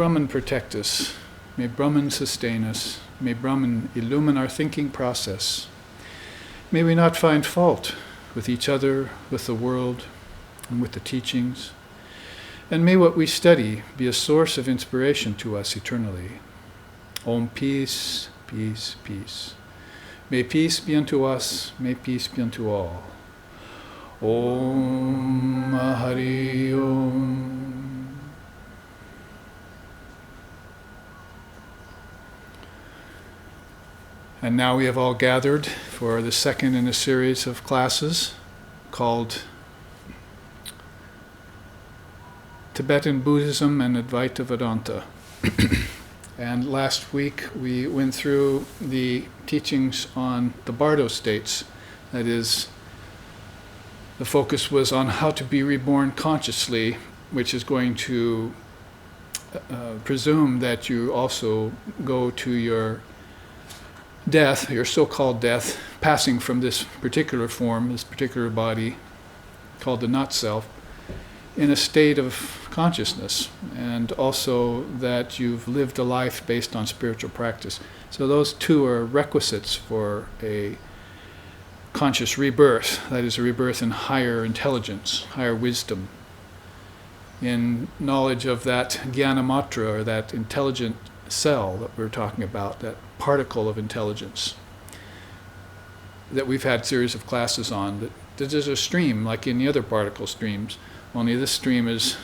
Brahman protect us. May Brahman sustain us. May Brahman illumine our thinking process. May we not find fault with each other, with the world, and with the teachings. And may what we study be a source of inspiration to us eternally. Om peace, peace, peace. May peace be unto us, may peace be unto all. Om Hari Om. And now we have all gathered for the second in a series of classes called Tibetan Buddhism and Advaita Vedanta. And last week we went through the teachings on the Bardo states. That is, the focus was on how to be reborn consciously, which is going to presume that you also go to your death, your so-called death, passing from this particular form, this particular body, called the not-self, in a state of consciousness, and also that you've lived a life based on spiritual practice. So those two are requisites for a conscious rebirth, that is, a rebirth in higher intelligence, higher wisdom, in knowledge of that jnana-matra, or that intelligent cell that we're talking about, that particle of intelligence that we've had series of classes on. That there's a stream like in the other particle streams, only this stream is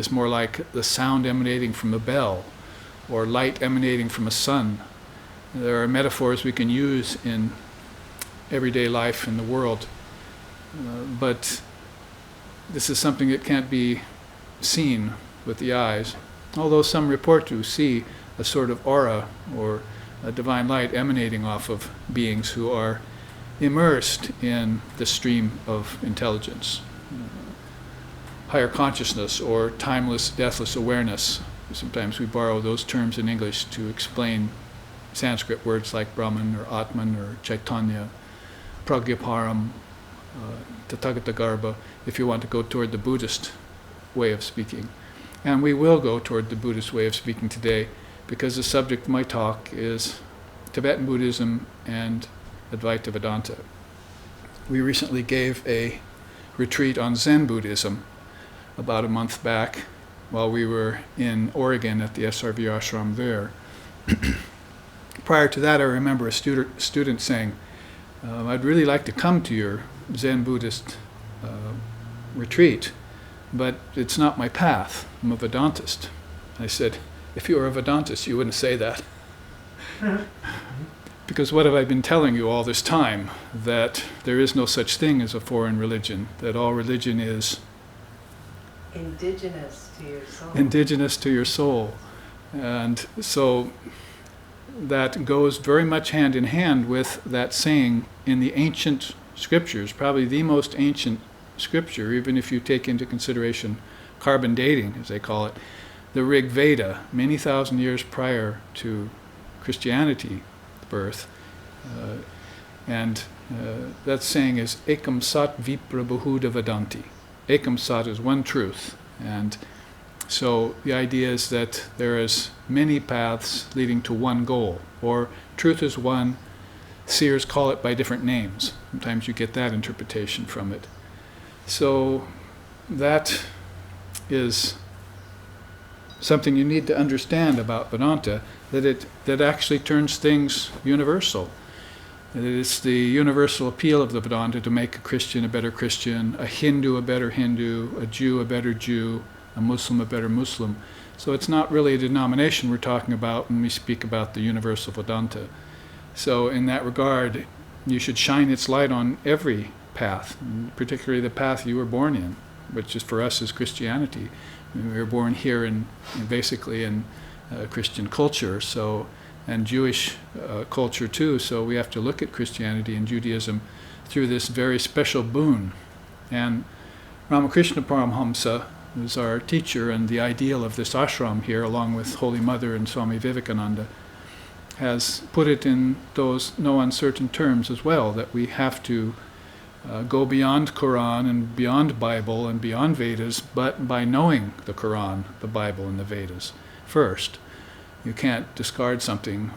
more like the sound emanating from a bell or light emanating from a sun. There are metaphors we can use in everyday life in the world, but this is something that can't be seen with the eyes, although some report to see a sort of aura or a divine light emanating off of beings who are immersed in the stream of intelligence. Higher consciousness or timeless, deathless awareness. Sometimes we borrow those terms in English to explain Sanskrit words like Brahman or Atman or Chaitanya, Pragyaparam, Tathagatagarbha, if you want to go toward the Buddhist way of speaking. And we will go toward the Buddhist way of speaking today, because the subject of my talk is Tibetan Buddhism and Advaita Vedanta. We recently gave a retreat on Zen Buddhism about a month back while we were in Oregon at the SRV ashram there. Prior to that, I remember a student saying, I'd really like to come to your Zen Buddhist retreat, but it's not my path. I'm a Vedantist. I said, if you were a Vedantist, you wouldn't say that. Because what have I been telling you all this time? That there is no such thing as a foreign religion, that all religion is indigenous to your soul. Indigenous to your soul. And so that goes very much hand in hand with that saying in the ancient scriptures, probably the most ancient scripture, even if you take into consideration carbon dating, as they call it, the Rig Veda, many thousand years prior to Christianity birth. That saying is Ekam Sat Vipra Bahuda Vedanti. Ekam Sat is one truth. And so the idea is that there is many paths leading to one goal, or truth is one. Seers call it by different names. Sometimes you get that interpretation from it. So that is something you need to understand about Vedanta, that actually turns things universal. It's the universal appeal of the Vedanta to make a Christian a better Christian, a Hindu a better Hindu, a Jew a better Jew, a Muslim a better Muslim. So it's not really a denomination we're talking about when we speak about the universal Vedanta. So in that regard, you should shine its light on every path, particularly the path you were born in, which is for us is Christianity. We were born here basically in Christian culture, and Jewish culture too, so we have to look at Christianity and Judaism through this very special boon. And Ramakrishna Paramhamsa, who's our teacher and the ideal of this ashram here, along with Holy Mother and Swami Vivekananda, has put it in those no uncertain terms as well, that we have to go beyond Quran and beyond Bible and beyond Vedas, but by knowing the Quran, the Bible, and the Vedas. first. You can't discard something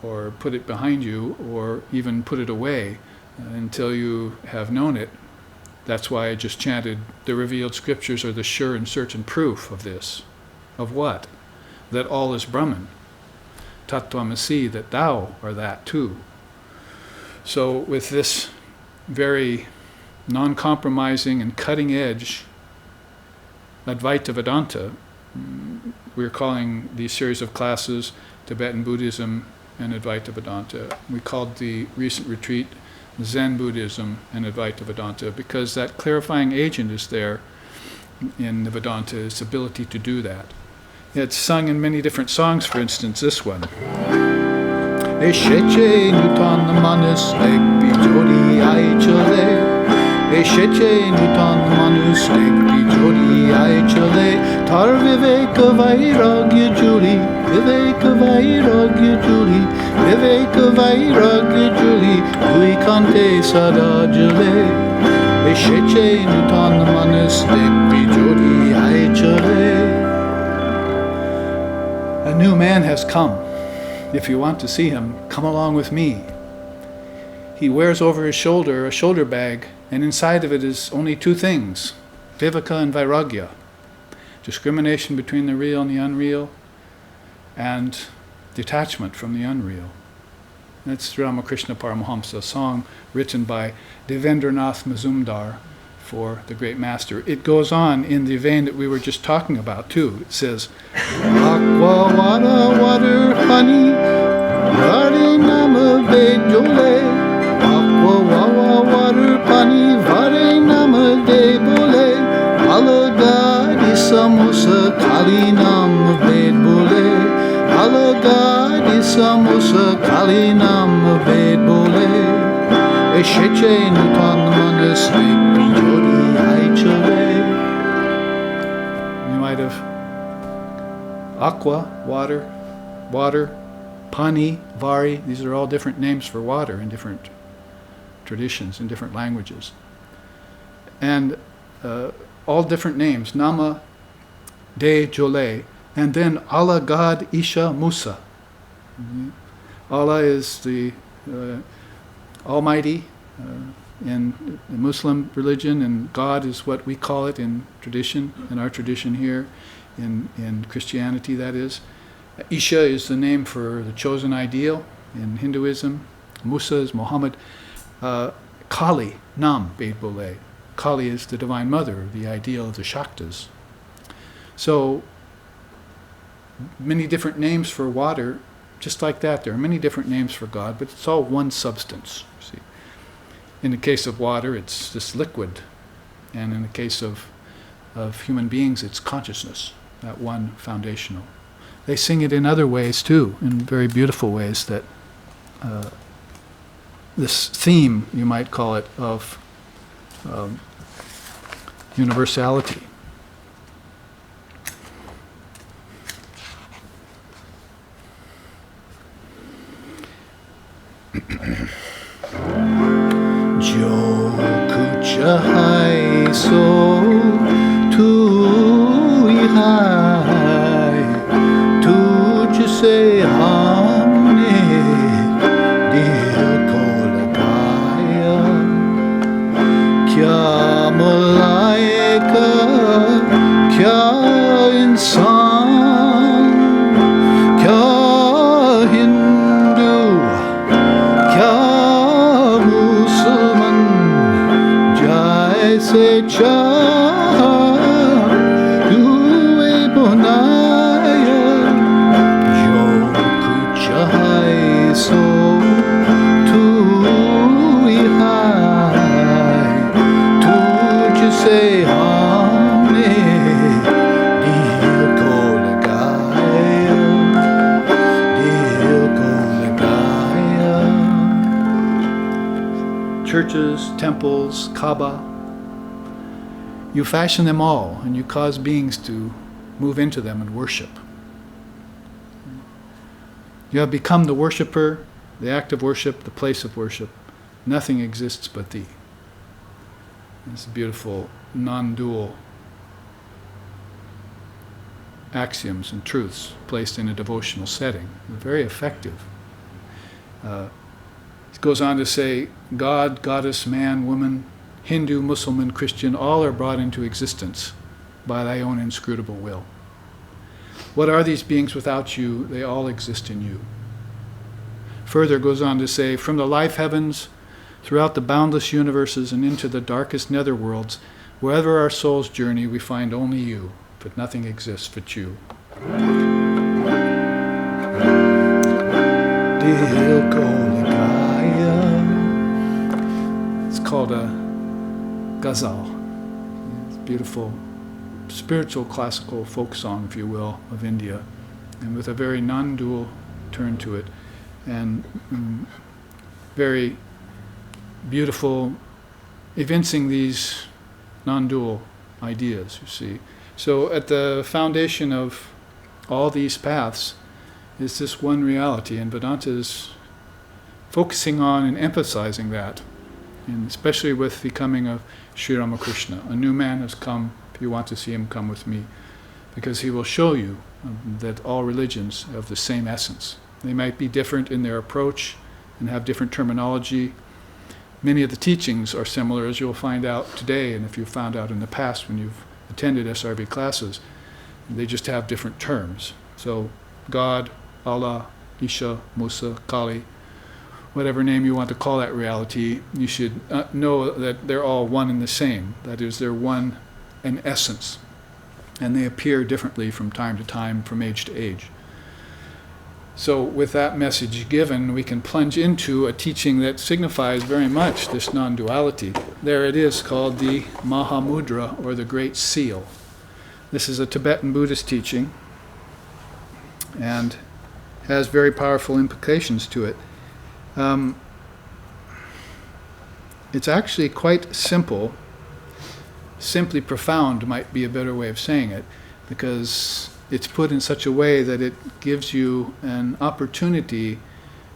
or put it behind you or even put it away until you have known it. That's why I just chanted, the revealed scriptures are the sure and certain proof of this. Of what? That all is Brahman. Tattvamasi, that thou are that too. So with this very non-compromising and cutting-edge Advaita Vedanta, we're calling these series of classes Tibetan Buddhism and Advaita Vedanta. We called the recent retreat Zen Buddhism and Advaita Vedanta because that clarifying agent is there in the Vedanta, its ability to do that. It's sung in many different songs, for instance, this one. Esheche nutan manus ek bijori aichale. Esheche nutan manus ek bijori aichale. Tar viveka vairagya juli, viveka vairagya juli, viveka vairagya juli, duikante sadajale. Esheche nutan manus ek bijori aichale. A new man has come. If you want to see him, come along with me. He wears over his shoulder a shoulder bag, and inside of it is only two things, viveka and vairagya, discrimination between the real and the unreal, and detachment from the unreal. That's Ramakrishna Paramahamsa, a song written by Devendranath Mazumdar for the great master. It goes on in the vein that we were just talking about too. It says, Aqua, water, honey, Vare nama bejole. Aqua, water, honey, Vare nama de bole. Alagadi samosa, Kali nama bed bole. Alagadi samosa, Kali nama bed bole. Esheche nutan manas ek bijori aichale. You might have aqua, water, pani, vari. These are all different names for water in different traditions, in different languages. And all different names, nama, de, jole, and then Allah, God, Isha, Musa. Allah is the Almighty in the Muslim religion, and God is what we call it in tradition, in our tradition here, in Christianity that is. Isha is the name for the chosen ideal in Hinduism. Musa is Muhammad. Kali, Nam, Bed Bole. Kali is the Divine Mother, the ideal of the Shaktas. So, many different names for water, just like that. There are many different names for God, but it's all one substance. See, in the case of water, it's this liquid, and in the case of human beings, it's consciousness, that one foundational. They sing it in other ways too, in very beautiful ways. That this theme, you might call it, of universality. Jo kucha hai so tu hai tujhse humne dil ko lagaya kya malaika kya insan kya Hindu kya Musliman jaise chaah due banaya jo kuch hai so tu hai tujhse humne dil ko lagaya dil ko lagaya. Churches, temples, Kaaba, you fashion them all and you cause beings to move into them and worship. You have become the worshipper, the act of worship, the place of worship. Nothing exists but thee. It's a beautiful, non-dual axioms and truths placed in a devotional setting. Very effective. It goes on to say, God, goddess, man, woman, Hindu, Muslim, Christian, all are brought into existence by thy own inscrutable will. What are these beings without you? They all exist in you. Further goes on to say, from the life heavens, throughout the boundless universes and into the darkest netherworlds, wherever our souls journey, we find only you, but nothing exists but you. It's called a ghazal. It's a beautiful spiritual classical folk song, if you will, of India, and with a very non-dual turn to it, and very beautiful, evincing these non-dual ideas, you see. So at the foundation of all these paths is this one reality, and Vedanta is focusing on and emphasizing that, and especially with the coming of Sri Ramakrishna. A new man has come. If you want to see him, come with me, because he will show you that all religions have the same essence. They might be different in their approach and have different terminology. Many of the teachings are similar, as you'll find out today, and if you've found out in the past when you've attended SRV classes. They just have different terms. So God, Allah, Isha, Musa, Kali, whatever name you want to call that reality, you should know that they're all one and the same. That is, they're one in essence. And they appear differently from time to time, from age to age. So with that message given, we can plunge into a teaching that signifies very much this non-duality. There it is, called the Mahamudra, or the Great Seal. This is a Tibetan Buddhist teaching and has very powerful implications to it. It's actually quite simple. Simply profound might be a better way of saying it, because it's put in such a way that it gives you an opportunity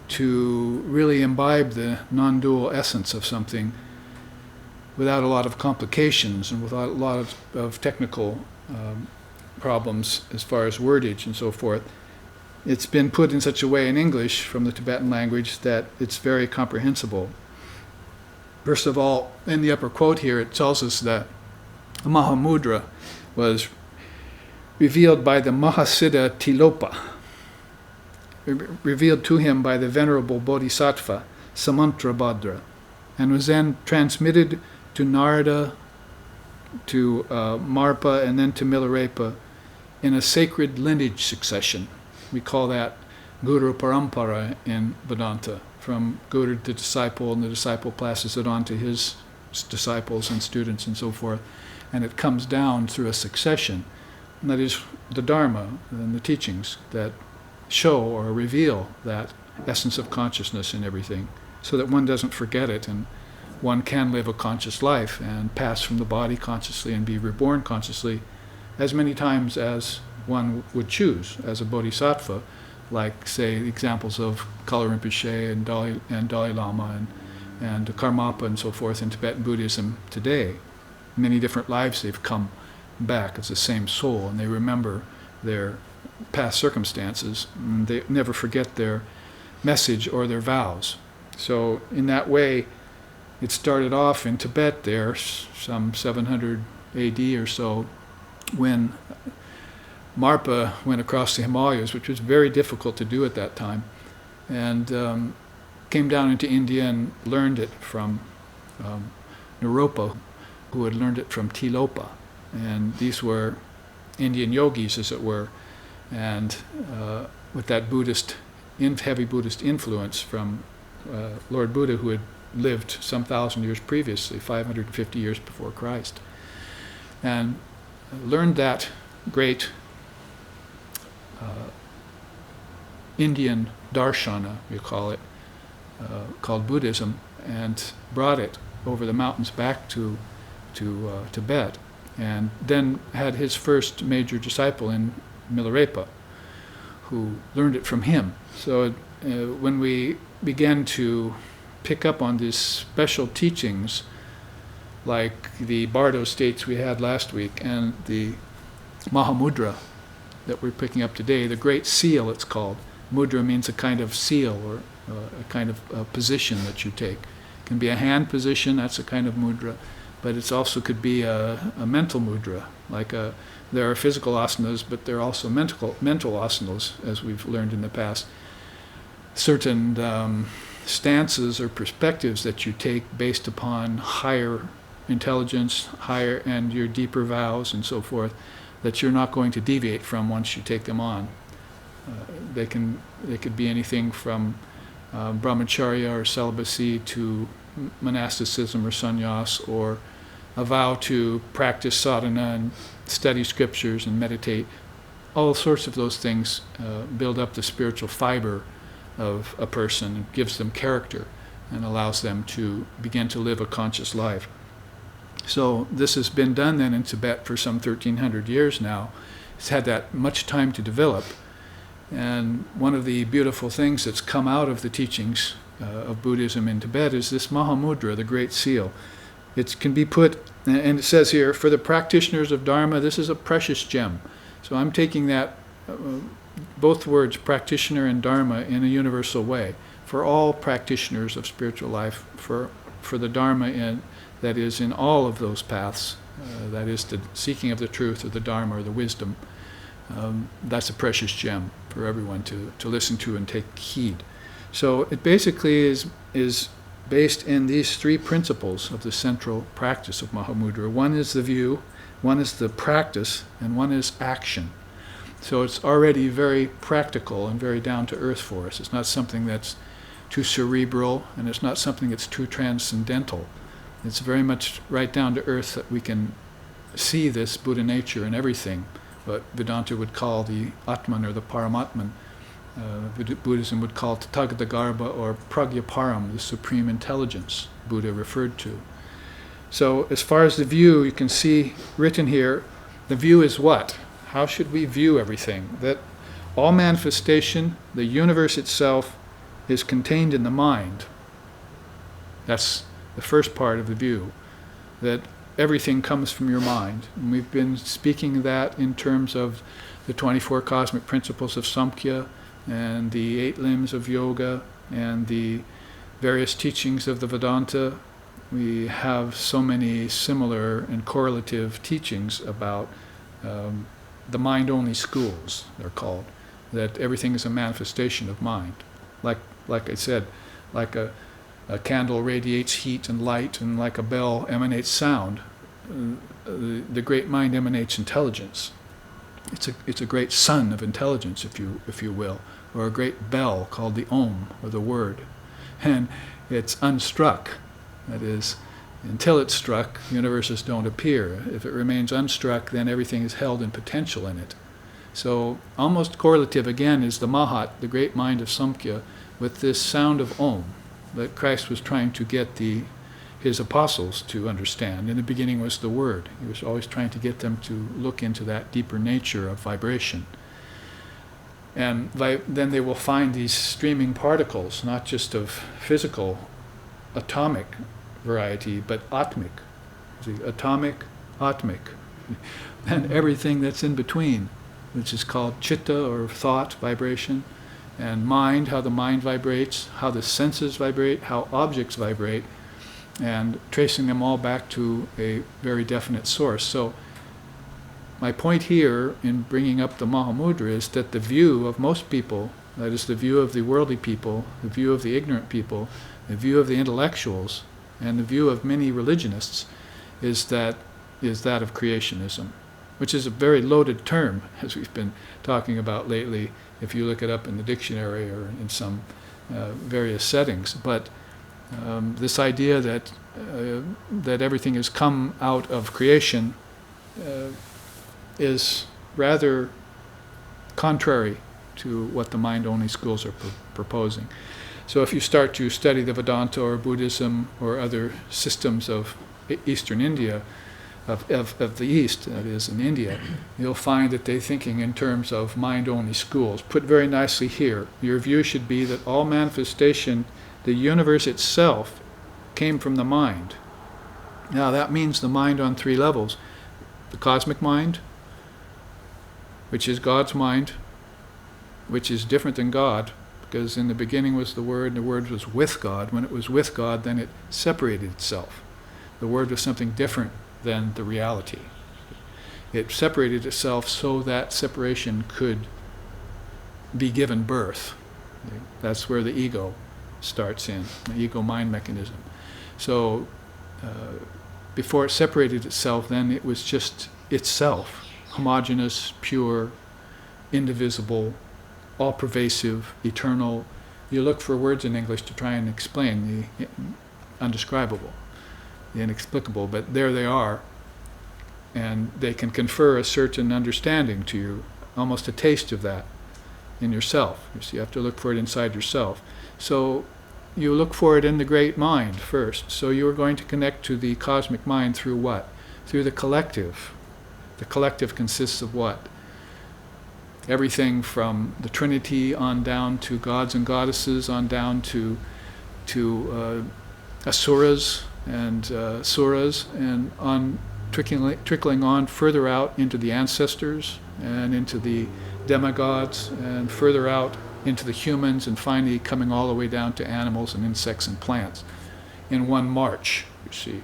to really imbibe the non-dual essence of something without a lot of complications and without a lot of technical problems as far as wordage and so forth. It's been put in such a way in English from the Tibetan language that it's very comprehensible. First of all, in the upper quote here, it tells us that Mahamudra was revealed by the Mahasiddha Tilopa, revealed to him by the Venerable Bodhisattva Samantrabhadra, and was then transmitted to Narada, to Marpa, and then to Milarepa in a sacred lineage succession. We call that Guru Parampara in Vedanta. From Guru to disciple, and the disciple passes it on to his disciples and students and so forth. And it comes down through a succession. And that is the Dharma and the teachings that show or reveal that essence of consciousness in everything, so that one doesn't forget it, and one can live a conscious life and pass from the body consciously and be reborn consciously as many times as one would choose as a bodhisattva, like, say, examples of Kala Rinpoche and Dalai Lama and Karmapa and so forth in Tibetan Buddhism today. Many different lives they've come back as the same soul, and they remember their past circumstances, and they never forget their message or their vows. So in that way, it started off in Tibet there, some 700 AD or so, when Marpa went across the Himalayas, which was very difficult to do at that time, and came down into India and learned it from Naropa, who had learned it from Tilopa. And these were Indian yogis, as it were, and with that heavy Buddhist influence from Lord Buddha, who had lived some 1,000 years previously, 550 years before Christ, and learned that great Indian darshana, we call it, called Buddhism, and brought it over the mountains back to Tibet, and then had his first major disciple in Milarepa, who learned it from him. So when we began to pick up on these special teachings, like the Bardo states we had last week, and the Mahamudra, that we're picking up today, the Great Seal it's called. Mudra means a kind of seal or a kind of position that you take. It can be a hand position, that's a kind of mudra, but it also could be a mental mudra. There are physical asanas, but there are also mental asanas, as we've learned in the past. Certain stances or perspectives that you take based upon higher intelligence, higher and your deeper vows and so forth, that you're not going to deviate from once you take them on. They could be anything from brahmacharya or celibacy to monasticism or sannyas, or a vow to practice sadhana and study scriptures and meditate. All sorts of those things build up the spiritual fiber of a person, and gives them character and allows them to begin to live a conscious life. So this has been done then in Tibet for some 1,300 years now. It's had that much time to develop. And one of the beautiful things that's come out of the teachings of Buddhism in Tibet is this Mahamudra, the Great Seal. It can be put, and it says here, for the practitioners of Dharma, this is a precious gem. So I'm taking that, both words, practitioner and Dharma, in a universal way. For all practitioners of spiritual life, for the Dharma that is in all of those paths, that is the seeking of the truth or the Dharma or the wisdom, that's a precious gem for everyone to listen to and take heed. So it basically is based in these three principles of the central practice of Mahamudra. One is the view, one is the practice, and one is action. So it's already very practical and very down to earth for us. It's not something that's too cerebral, and it's not something that's too transcendental. It's very much right down to earth that we can see this Buddha nature in everything, what Vedanta would call the Atman or the Paramatman. Buddhism would call Tathagarbha or Pragyaparam, the supreme intelligence Buddha referred to. So as far as the view, you can see written here, the view is what? How should we view everything? That all manifestation, the universe itself, is contained in the mind. That's the first part of the view, that everything comes from your mind. And we've been speaking that in terms of the 24 cosmic principles of Samkhya and the 8 limbs of yoga and the various teachings of the Vedanta. We have so many similar and correlative teachings about the mind-only schools, they're called, that everything is a manifestation of mind. Like I said, like a candle radiates heat and light, and like a bell emanates sound. The great mind emanates intelligence. It's a great sun of intelligence, if you will, or a great bell called the Om, or the Word, and it's unstruck. That is, until it's struck, universes don't appear. If it remains unstruck, then everything is held in potential in it. So almost correlative again is the Mahat, the great mind of Samkhya, with this sound of Om that Christ was trying to get his apostles to understand. In the beginning was the Word. He was always trying to get them to look into that deeper nature of vibration. And then they will find these streaming particles, not just of physical, atomic variety, but atmic. See, atomic, atmic, and everything that's in between, which is called chitta, or thought, vibration, and mind, how the mind vibrates, how the senses vibrate, how objects vibrate, and tracing them all back to a very definite source. So my point here in bringing up the Mahamudra is that the view of most people, that is the view of the worldly people, the view of the ignorant people, the view of the intellectuals, and the view of many religionists, is that of creationism, which is a very loaded term, as we've been talking about lately, if you look it up in the dictionary or in some various settings. But this idea that everything has come out of creation is rather contrary to what the mind-only schools are proposing. So if you start to study the Vedanta or Buddhism or other systems of Eastern India, of the East, that is in India, you'll find that they're thinking in terms of mind-only schools. Put very nicely here, your view should be that all manifestation, the universe itself, came from the mind. Now that means the mind on 3 levels. The cosmic mind, which is God's mind, which is different than God, because in the beginning was the Word, and the Word was with God. When it was with God, then it separated itself. The Word was something different than the reality. It separated itself so that separation could be given birth. That's where the ego starts in, the ego mind mechanism. So before it separated itself, then it was just itself, homogeneous, pure, indivisible, all-pervasive, eternal. You look for words in English to try and explain the undescribable, the inexplicable, but there they are, and they can confer a certain understanding to you, almost a taste of that in yourself. You have to look for it inside yourself. So you look for it in the great mind first. So you are going to connect to the cosmic mind through what? Through the collective. The collective consists of what? Everything from the Trinity on down to gods and goddesses, on down to asuras and suras, and on trickling on further out into the ancestors and into the demigods, and further out into the humans, and finally coming all the way down to animals and insects and plants in one march, you see,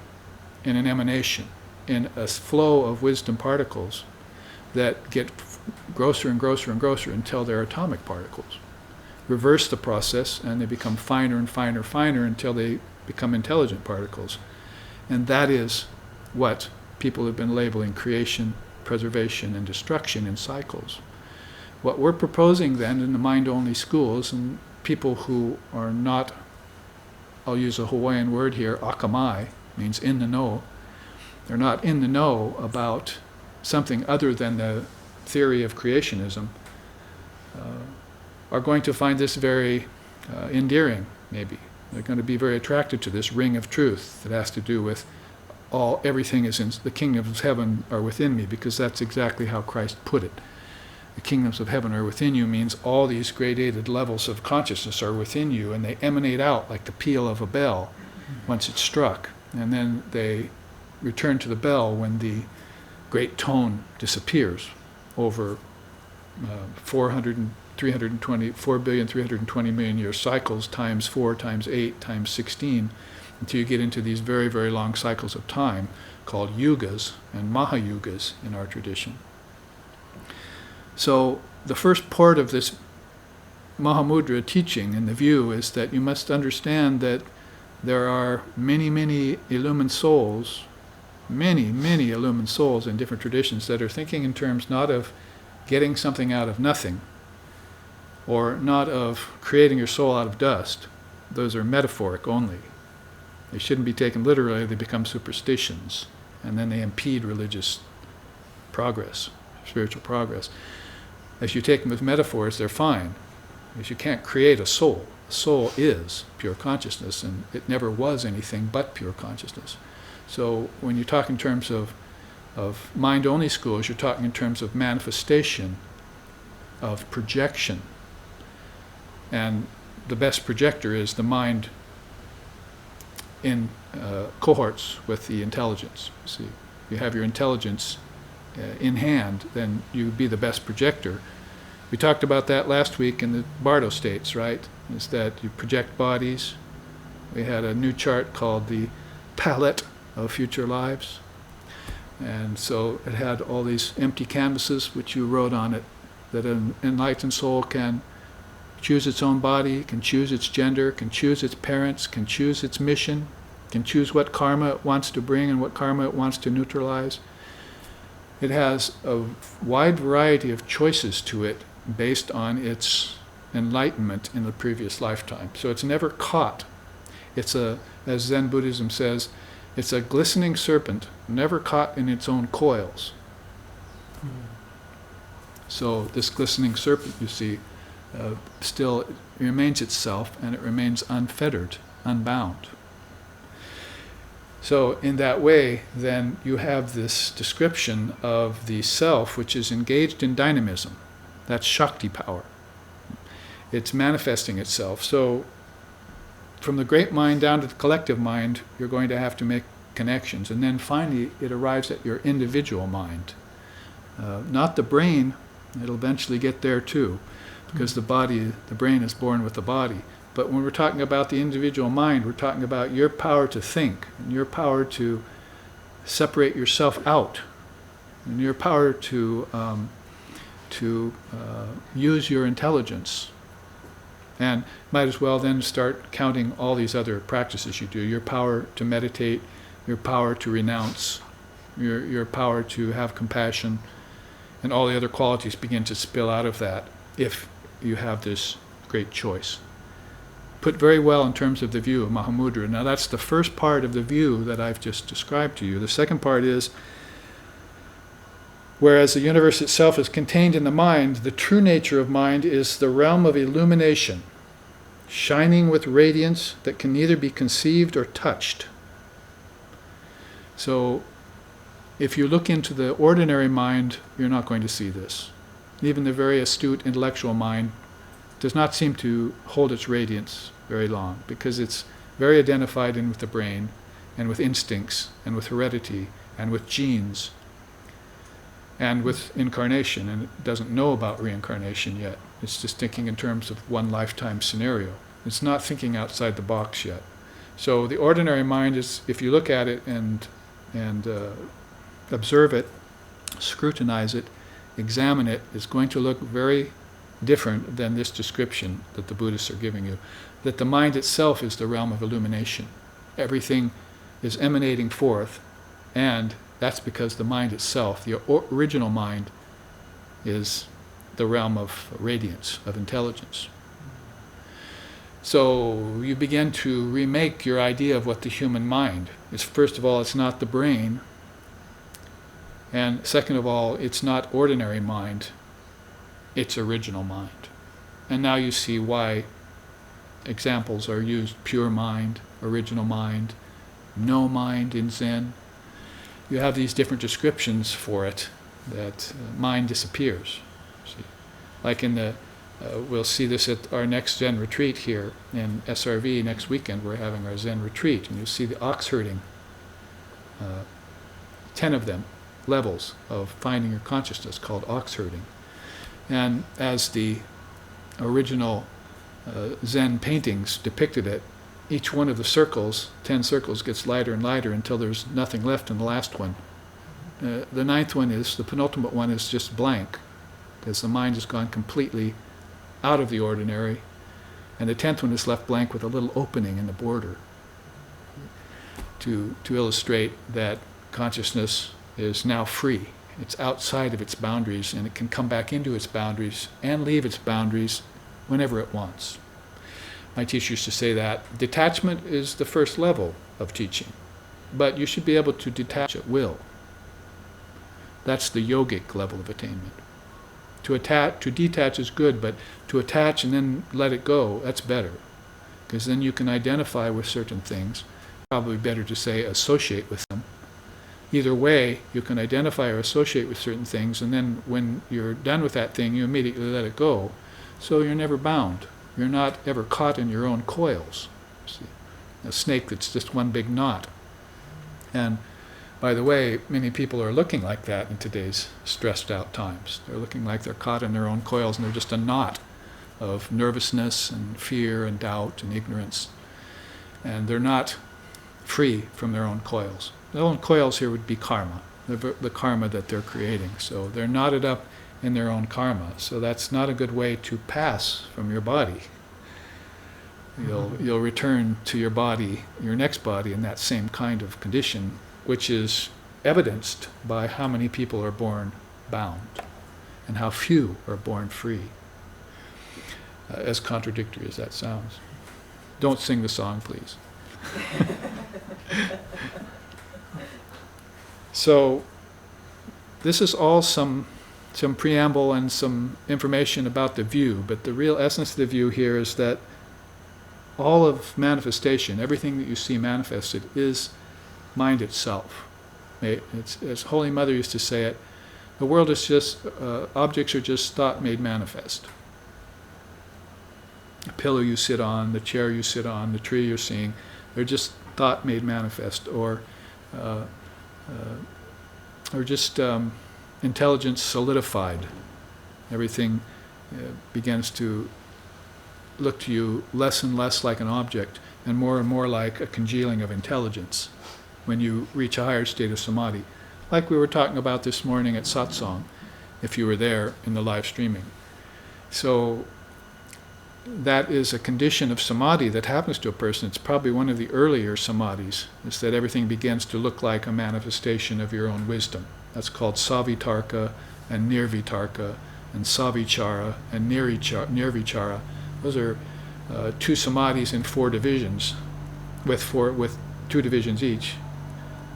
in an emanation, in a flow of wisdom particles that get grosser and grosser and grosser until they're atomic particles. Reverse the process and they become finer and finer, finer until they become intelligent particles. And that is what people have been labeling creation, preservation, and destruction in cycles. What we're proposing then in the mind-only schools, and people who are not, I'll use a Hawaiian word here, akamai, means in the know. They're not in the know about something other than the theory of creationism, are going to find this very endearing, maybe. They're going to be very attracted to this ring of truth that has to do with everything is in the kingdoms of heaven are within me, because that's exactly how Christ put it. The kingdoms of heaven are within you means all these gradated levels of consciousness are within you, and they emanate out like the peal of a bell once it's struck, and then they return to the bell when the great tone disappears over 4,320,000,000 year cycles times 4 times 8 times 16, until you get into these very, very long cycles of time called yugas and mahayugas in our tradition. So the first part of this Mahamudra teaching and the view is that you must understand that there are many, many illumined souls, many, many illumined souls in different traditions that are thinking in terms not of getting something out of nothing, or not of creating your soul out of dust. Those are metaphoric only. They shouldn't be taken literally. They become superstitions, and then they impede religious progress, spiritual progress. As you take them as metaphors, they're fine, because you can't create a soul. A soul is pure consciousness, and it never was anything but pure consciousness. So when you talk in terms of mind-only schools, you're talking in terms of manifestation, of projection. And the best projector is the mind in cohorts with the intelligence. See, if you have your intelligence in hand, then you be the best projector. We talked about that last week in the Bardo states, right? Is that you project bodies. We had a new chart called the palette of future lives. And so it had all these empty canvases which you wrote on it, that an enlightened soul can choose its own body, can choose its gender, can choose its parents, can choose its mission, can choose what karma it wants to bring and what karma it wants to neutralize. It has a wide variety of choices to it based on its enlightenment in the previous lifetime. So it's never caught. It's as Zen Buddhism says, it's a glistening serpent, never caught in its own coils. So this glistening serpent, you see, still remains itself, and it remains unfettered, unbound. So in that way, then you have this description of the self which is engaged in dynamism. That's Shakti power. It's manifesting itself. So from the great mind down to the collective mind, you're going to have to make connections. And then finally, it arrives at your individual mind. Not the brain, It'll eventually get there too, because the brain is born with the body. But when we're talking about the individual mind, we're talking about your power to think, and your power to separate yourself out, and your power to use your intelligence. And might as well then start counting all these other practices you do. Your power to meditate, your power to renounce, your power to have compassion, and all the other qualities begin to spill out of that if you have this great choice. Put very well in terms of the view of Mahamudra. Now that's the first part of the view that I've just described to you. The second part is, whereas the universe itself is contained in the mind, the true nature of mind is the realm of illumination, shining with radiance that can neither be conceived or touched. So, if you look into the ordinary mind, you're not going to see this. Even the very astute intellectual mind does not seem to hold its radiance very long, because it's very identified in with the brain, and with instincts, and with heredity, and with genes, and with incarnation, and it doesn't know about reincarnation yet. It's just thinking in terms of one lifetime scenario. It's not thinking outside the box yet. So the ordinary mind is, if you look at it and observe it, scrutinize it, examine it, is going to look very different than this description that the Buddhists are giving you. That the mind itself is the realm of illumination. Everything is emanating forth, and that's because the mind itself, the original mind, is the realm of radiance, of intelligence. So you begin to remake your idea of what the human mind is. First of all, it's not the brain. And second of all, it's not ordinary mind. It's original mind. And now you see why examples are used: pure mind, original mind, no mind in Zen. You have these different descriptions for it, that mind disappears. See? Like in the, we'll see this at our next Zen retreat here in SRV next weekend. We're having our Zen retreat, and you'll see the ox herding, 10 of them, levels of finding your consciousness, called ox herding. And as the original Zen paintings depicted it, each one of the circles, 10 circles, gets lighter and lighter until there's nothing left in the last one. The 9th one is, the penultimate one, is just blank, because the mind has gone completely out of the ordinary, and the 10th one is left blank with a little opening in the border to illustrate that consciousness is now free. It's outside of its boundaries, and it can come back into its boundaries and leave its boundaries whenever it wants. My teacher used to say that detachment is the first level of teaching, but you should be able to detach at will. That's the yogic level of attainment. To detach is good, but to attach and then let it go, that's better, because then you can identify with certain things. Probably better to say associate with them. Either way, you can identify or associate with certain things, and then when you're done with that thing, you immediately let it go. So you're never bound. You're not ever caught in your own coils. See? A snake that's just one big knot. And by the way, many people are looking like that in today's stressed out times. They're looking like they're caught in their own coils, and they're just a knot of nervousness and fear and doubt and ignorance. And they're not free from their own coils. Their own coils here would be karma, the karma that they're creating. So they're knotted up in their own karma. So that's not a good way to pass from your body. You'll return to your body, your next body, in that same kind of condition, which is evidenced by how many people are born bound and how few are born free. As contradictory as that sounds. Don't sing the song, please. So this is all some preamble and some information about the view, but the real essence of the view here is that all of manifestation, everything that you see manifested, is mind itself. It's, as Holy Mother used to say it, the world is just, objects are just thought made manifest. The pillow you sit on, the chair you sit on, the tree you're seeing, they're just thought made manifest, or just intelligence solidified Everything begins to look to you less and less like an object and more like a congealing of intelligence when you reach a higher state of samadhi. Like we were talking about this morning at satsang, if you were there in the live streaming. So that is a condition of samadhi that happens to a person. It's probably one of the earlier samadhis, is that everything begins to look like a manifestation of your own wisdom. That's called savitarka and nirvitarka and savichara and nirvichara. Those are two samadhis in 4 divisions, with 2 divisions each,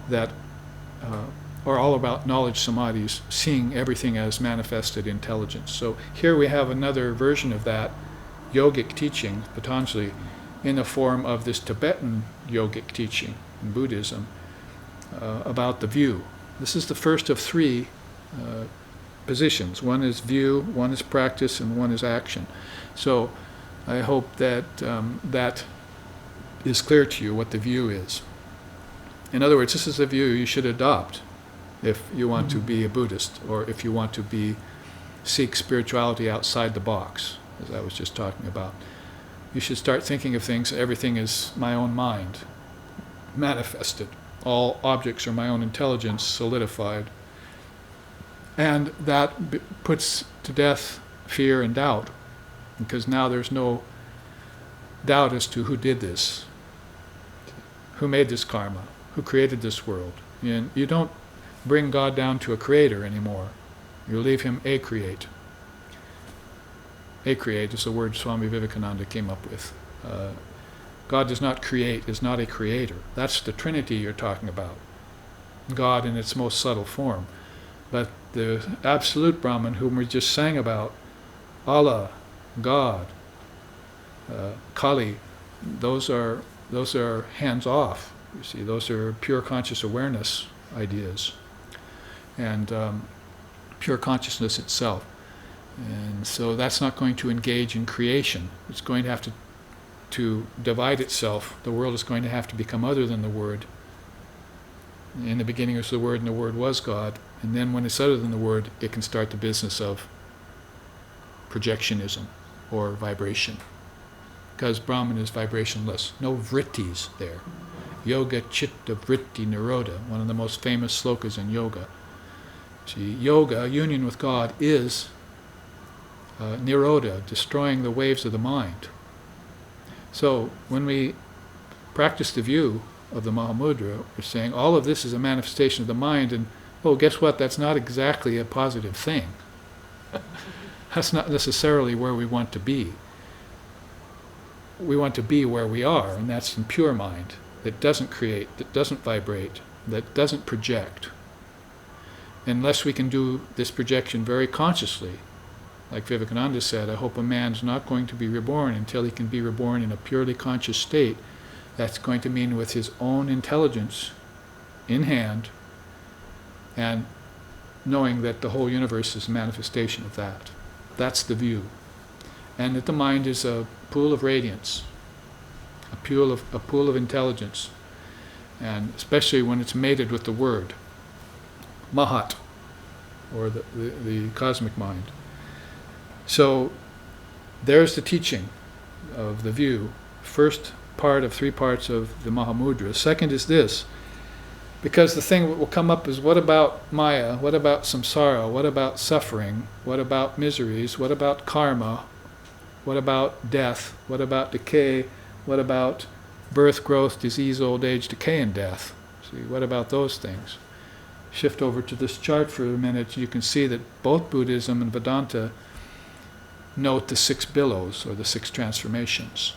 that are all about knowledge samadhis, seeing everything as manifested intelligence. So here we have another version of that yogic teaching, Patanjali, in the form of this Tibetan yogic teaching in Buddhism about the view. This is the first of 3 positions. One is view, one is practice, and one is action. So I hope that that is clear to you, what the view is. In other words, this is the view you should adopt if you want to be a Buddhist, or if you want to seek spirituality outside the box, as I was just talking about. You should start thinking of things, everything is my own mind, manifested. All objects are my own intelligence, solidified. And that puts to death fear and doubt, because now there's no doubt as to who did this, who made this karma, who created this world. And you don't bring God down to a creator anymore. You leave him a-create. A-create is the word Swami Vivekananda came up with. God does not create, is not a creator. That's the Trinity you're talking about. God in its most subtle form. But the absolute Brahman, whom we just sang about, Allah, God, Kali, those are hands off. You see, those are pure conscious awareness ideas, and pure consciousness itself. And so that's not going to engage in creation. It's going to have to divide itself. The world is going to have to become other than the Word. In the beginning was the Word, and the Word was God. And then when it's other than the Word, it can start the business of projectionism or vibration. Because Brahman is vibrationless. No vrittis there. Yoga chitta vritti nirodha, one of the most famous slokas in yoga. See, yoga, union with God, is nirodha, destroying the waves of the mind. So when we practice the view of the Mahamudra, we're saying all of this is a manifestation of the mind, and oh, guess what? That's not exactly a positive thing. That's not necessarily where we want to be. We want to be where we are, and that's in pure mind, that doesn't create, that doesn't vibrate, that doesn't project. Unless we can do this projection very consciously, like Vivekananda said, I hope a man's not going to be reborn until he can be reborn in a purely conscious state. That's going to mean with his own intelligence in hand, and knowing that the whole universe is a manifestation of that. That's the view. And that the mind is a pool of radiance, a pool of intelligence, and especially when it's mated with the word, Mahat, or the cosmic mind. So there's the teaching of the view. First part of 3 parts of the Mahamudra. Second is this, because the thing that will come up is, what about Maya? What about samsara? What about suffering? What about miseries? What about karma? What about death? What about decay? What about birth, growth, disease, old age, decay, and death? See, what about those things? Shift over to this chart for a minute. You can see that both Buddhism and Vedanta note the 6 billows, or the 6 transformations.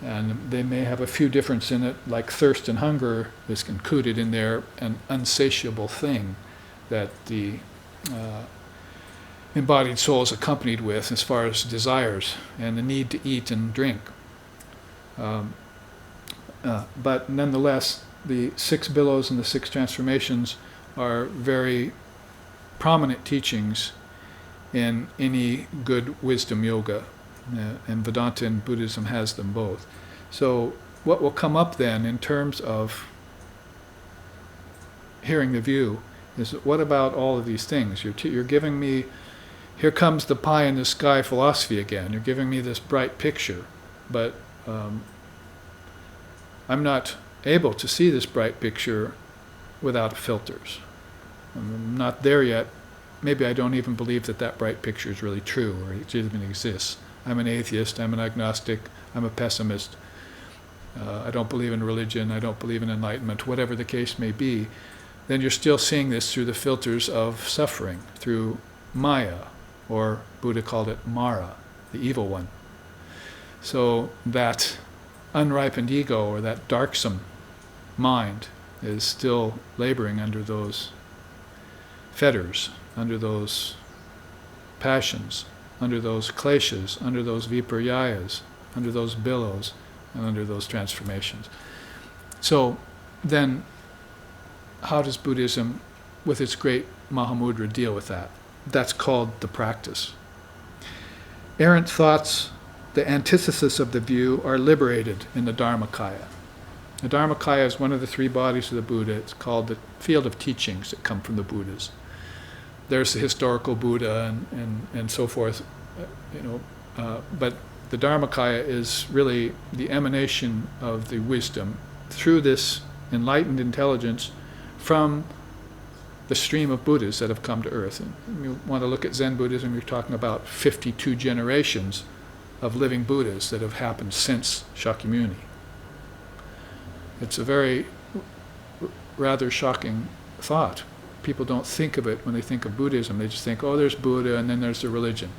And they may have a few differences in it, like thirst and hunger is included in there, an unsatiable thing that the embodied soul is accompanied with as far as desires and the need to eat and drink. But nonetheless, the 6 billows and the 6 transformations are very prominent teachings in any good wisdom yoga, and Vedanta and Buddhism has them both. So what will come up then in terms of hearing the view is, what about all of these things? You're giving me here comes the pie in the sky philosophy again. You're giving me this bright picture, but I'm not able to see this bright picture without filters. I'm not there yet. Maybe I don't even believe that that bright picture is really true or it even exists. I'm an atheist, I'm an agnostic, I'm a pessimist. I don't believe in religion, I don't believe in enlightenment, whatever the case may be. Then you're still seeing this through the filters of suffering, through Maya, or Buddha called it Mara, the evil one. So that unripened ego, or that darksome mind, is still laboring under those fetters, under those passions, under those kleshas, under those viparyayas, under those billows, and under those transformations. So then, how does Buddhism, with its great Mahamudra, deal with that? That's called the practice. Errant thoughts, the antithesis of the view, are liberated in the Dharmakaya. The Dharmakaya is one of the three bodies of the Buddha. It's called the field of teachings that come from the Buddhas. There's the historical Buddha and so forth, but the Dharmakaya is really the emanation of the wisdom through this enlightened intelligence from the stream of Buddhas that have come to earth. And you want to look at Zen Buddhism, you're talking about 52 generations of living Buddhas that have happened since Shakyamuni. It's a very rather shocking thought. People don't think of it when they think of Buddhism. They just think, oh, there's Buddha and then there's the religion.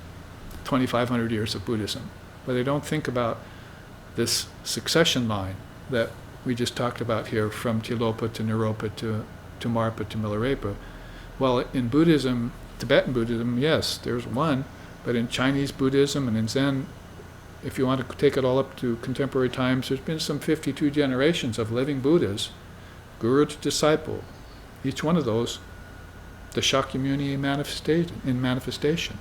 2,500 years of Buddhism. But they don't think about this succession line that we just talked about here, from Tilopa to Naropa to Marpa to Milarepa. Well, in Buddhism, Tibetan Buddhism, yes, there's one, but in Chinese Buddhism and in Zen, if you want to take it all up to contemporary times, there's been some 52 generations of living Buddhas, guru to disciple. Each one of those, the Shakyamuni manifestation.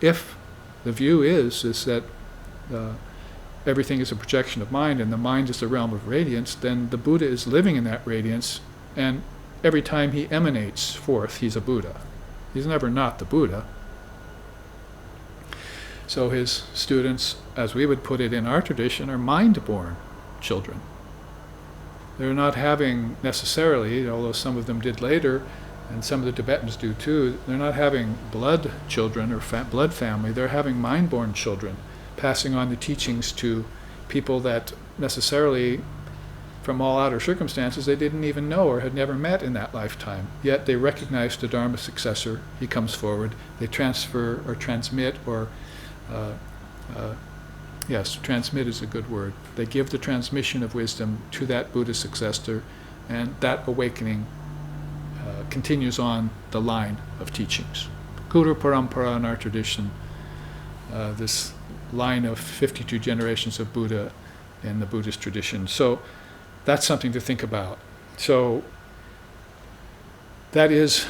If the view is that everything is a projection of mind and the mind is the realm of radiance, then the Buddha is living in that radiance, and every time he emanates forth, he's a Buddha. He's never not the Buddha. So his students, as we would put it in our tradition, are mind-born children. They're not having necessarily, although some of them did later, and some of the Tibetans do too, they're not having blood children or blood family, they're having mind-born children, passing on the teachings to people that necessarily, from all outer circumstances, they didn't even know or had never met in that lifetime. Yet they recognize the Dharma successor, he comes forward, they transfer or transmit or transmit is a good word. They give the transmission of wisdom to that Buddha successor, and that awakening continues on the line of teachings. Guru Parampara in our tradition, this line of 52 generations of Buddha in the Buddhist tradition. So that's something to think about. So that is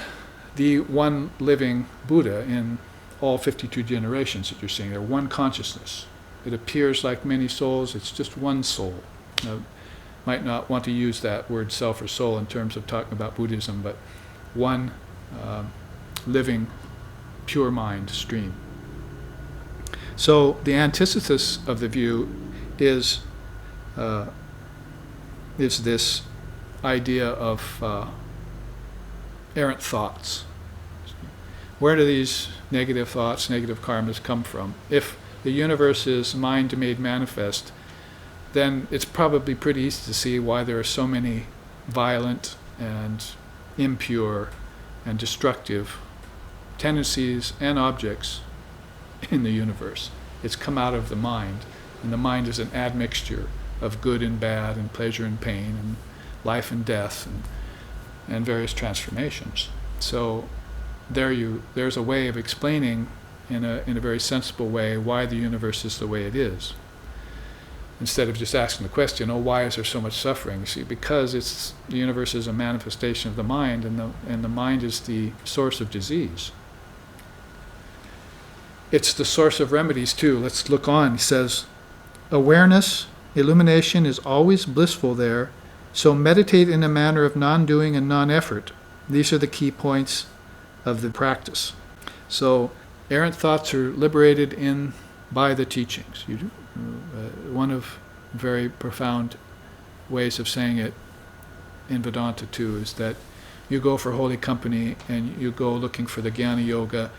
the one living Buddha in all 52 generations that you're seeing. They're one consciousness. It appears like many souls, it's just one soul. Now, might not want to use that word self or soul in terms of talking about Buddhism, but one living, pure mind stream. So the antithesis of the view is this idea of errant thoughts. Where do these negative thoughts, negative karmas come from? If the universe is mind made manifest, then it's probably pretty easy to see why there are so many violent and impure and destructive tendencies and objects in the universe. It's come out of the mind, and the mind is an admixture of good and bad and pleasure and pain and life and death and various transformations. So there's a way of explaining in a very sensible way why the universe is the way it is. Instead of just asking the question, why is there so much suffering? You see, because the universe is a manifestation of the mind, and the mind is the source of disease. It's the source of remedies too. Let's look on. He says, awareness, illumination is always blissful there, so meditate in a manner of non-doing and non-effort. These are the key points of the practice. So errant thoughts are liberated by the teachings. One of very profound ways of saying it in Vedanta too is that you go for holy company and you go looking for the Jnana Yoga,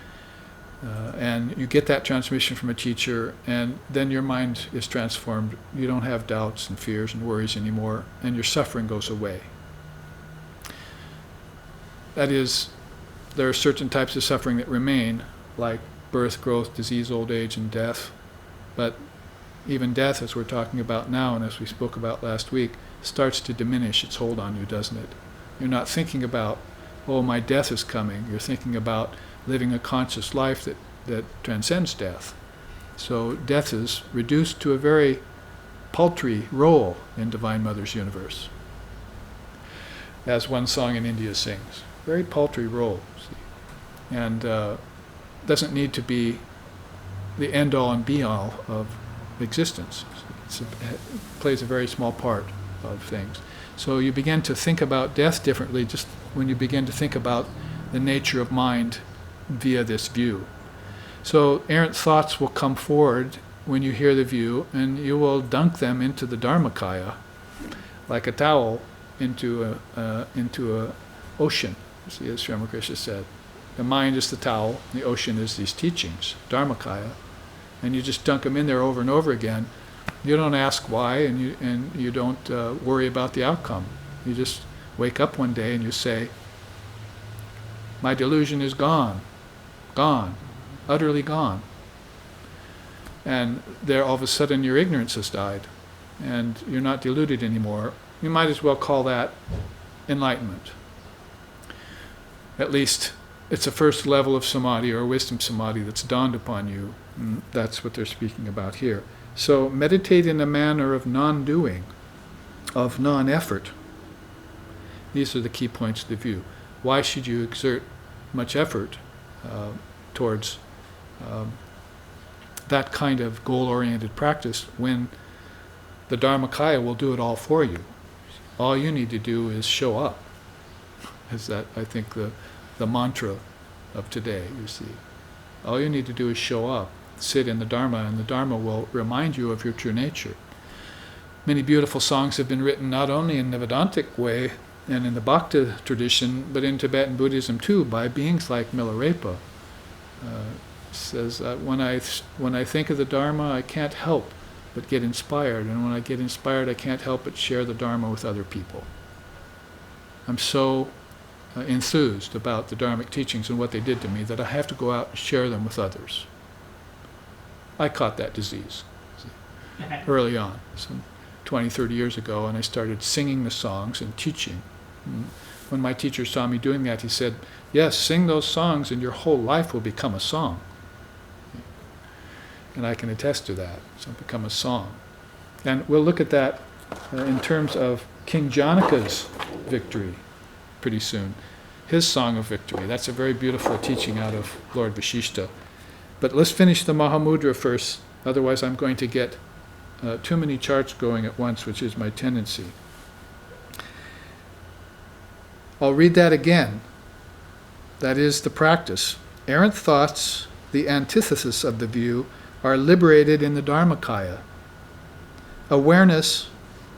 and you get that transmission from a teacher, and then your mind is transformed. You don't have doubts and fears and worries anymore, and your suffering goes away. That is, there are certain types of suffering that remain, like birth, growth, disease, old age, and death. But even death, as we're talking about now, and as we spoke about last week, starts to diminish its hold on you, doesn't it? You're not thinking about, oh, my death is coming. You're thinking about living a conscious life that transcends death. So death is reduced to a very paltry role in Divine Mother's universe. As one song in India sings, very paltry role. See? And doesn't need to be the end-all and be-all of existence. It plays a very small part of things. So you begin to think about death differently just when you begin to think about the nature of mind via this view. So errant thoughts will come forward when you hear the view, and you will dunk them into the Dharmakaya like a towel into a ocean. See, as Sri Ramakrishna said, the mind is the towel, the ocean is these teachings, Dharmakaya, and you just dunk them in there over and over again. You don't ask why, and you don't worry about the outcome. You just wake up one day and you say, my delusion is gone, utterly gone. And there all of a sudden your ignorance has died, and you're not deluded anymore. You might as well call that enlightenment. At least it's a first level of samadhi or wisdom samadhi that's dawned upon you. And that's what they're speaking about here. So meditate in a manner of non-doing, of non-effort. These are the key points of the view. Why should you exert much effort towards that kind of goal-oriented practice when the Dharmakaya will do it all for you? All you need to do is show up. Is that, I think, the mantra of today, you see. All you need to do is show up, sit in the Dharma, and the Dharma will remind you of your true nature. Many beautiful songs have been written not only in the Vedantic way and in the Bhakti tradition, but in Tibetan Buddhism too, by beings like Milarepa. Says, when I think of the Dharma, I can't help but get inspired, and when I get inspired, I can't help but share the Dharma with other people. I'm so enthused about the Dharmic teachings and what they did to me that I have to go out and share them with others. I caught that disease early on, some 20, 30 years ago, and I started singing the songs and teaching. And when my teacher saw me doing that, he said, yes, sing those songs and your whole life will become a song. And I can attest to that. So it'll become a song. And we'll look at that in terms of King Janaka's victory pretty soon. His song of victory. That's a very beautiful teaching out of Lord Vashishta. But let's finish the Mahamudra first. Otherwise I'm going to get too many charts going at once, which is my tendency. I'll read that again. That is the practice. Errant thoughts, the antithesis of the view, are liberated in the Dharmakaya. Awareness,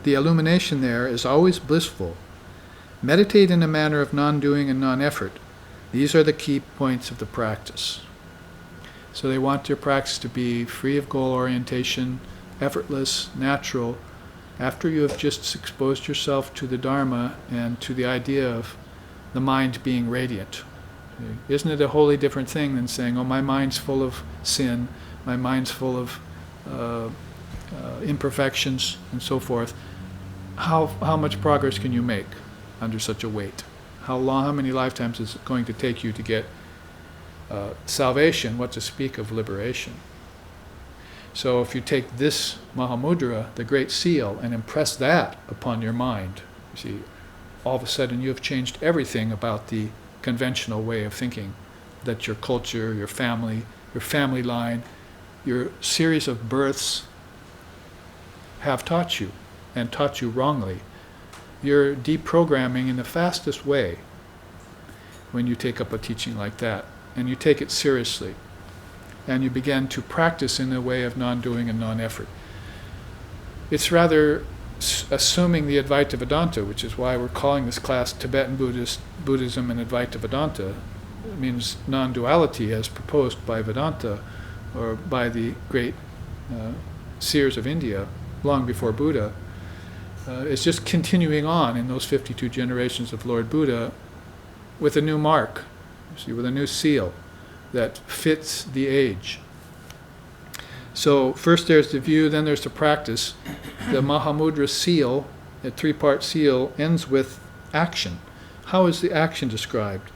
the illumination there, is always blissful. Meditate in a manner of non-doing and non-effort. These are the key points of the practice. So they want your practice to be free of goal orientation, effortless, natural, after you have just exposed yourself to the Dharma and to the idea of the mind being radiant. Isn't it a wholly different thing than saying, oh, my mind's full of sin, my mind's full of imperfections, and so forth. How much progress can you make under such a weight? How many lifetimes is it going to take you to get salvation, what to speak of liberation? So if you take this Mahamudra, the Great Seal, and impress that upon your mind, you see, all of a sudden you have changed everything about the conventional way of thinking that your culture, your family line, your series of births have taught you, and taught you wrongly. You're deprogramming in the fastest way when you take up a teaching like that, and you take it seriously. and you begin to practice in a way of non-doing and non-effort. It's rather assuming the Advaita Vedanta, which is why we're calling this class Tibetan Buddhism and Advaita Vedanta. It means non-duality as proposed by Vedanta or by the great seers of India long before Buddha. It's just continuing on in those 52 generations of Lord Buddha with a new mark, see, with a new seal that fits the age. So first there's the view, then there's the practice. The Mahamudra seal, a three-part seal, ends with action. How is the action described?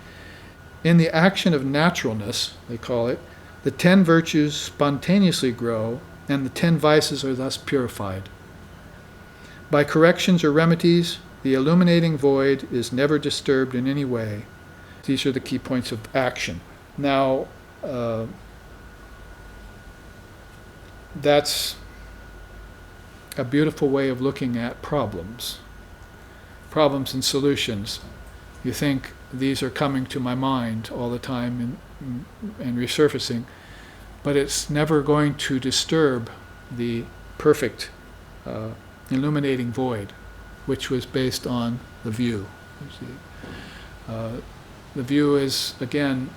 In the action of naturalness, they call it, the 10 virtues spontaneously grow, and the 10 vices are thus purified. By corrections or remedies, the illuminating void is never disturbed in any way. These are the key points of action. Now, that's a beautiful way of looking at problems and solutions. You think these are coming to my mind all the time and resurfacing, but it's never going to disturb the perfect illuminating void, which was based on the view. The view is, again,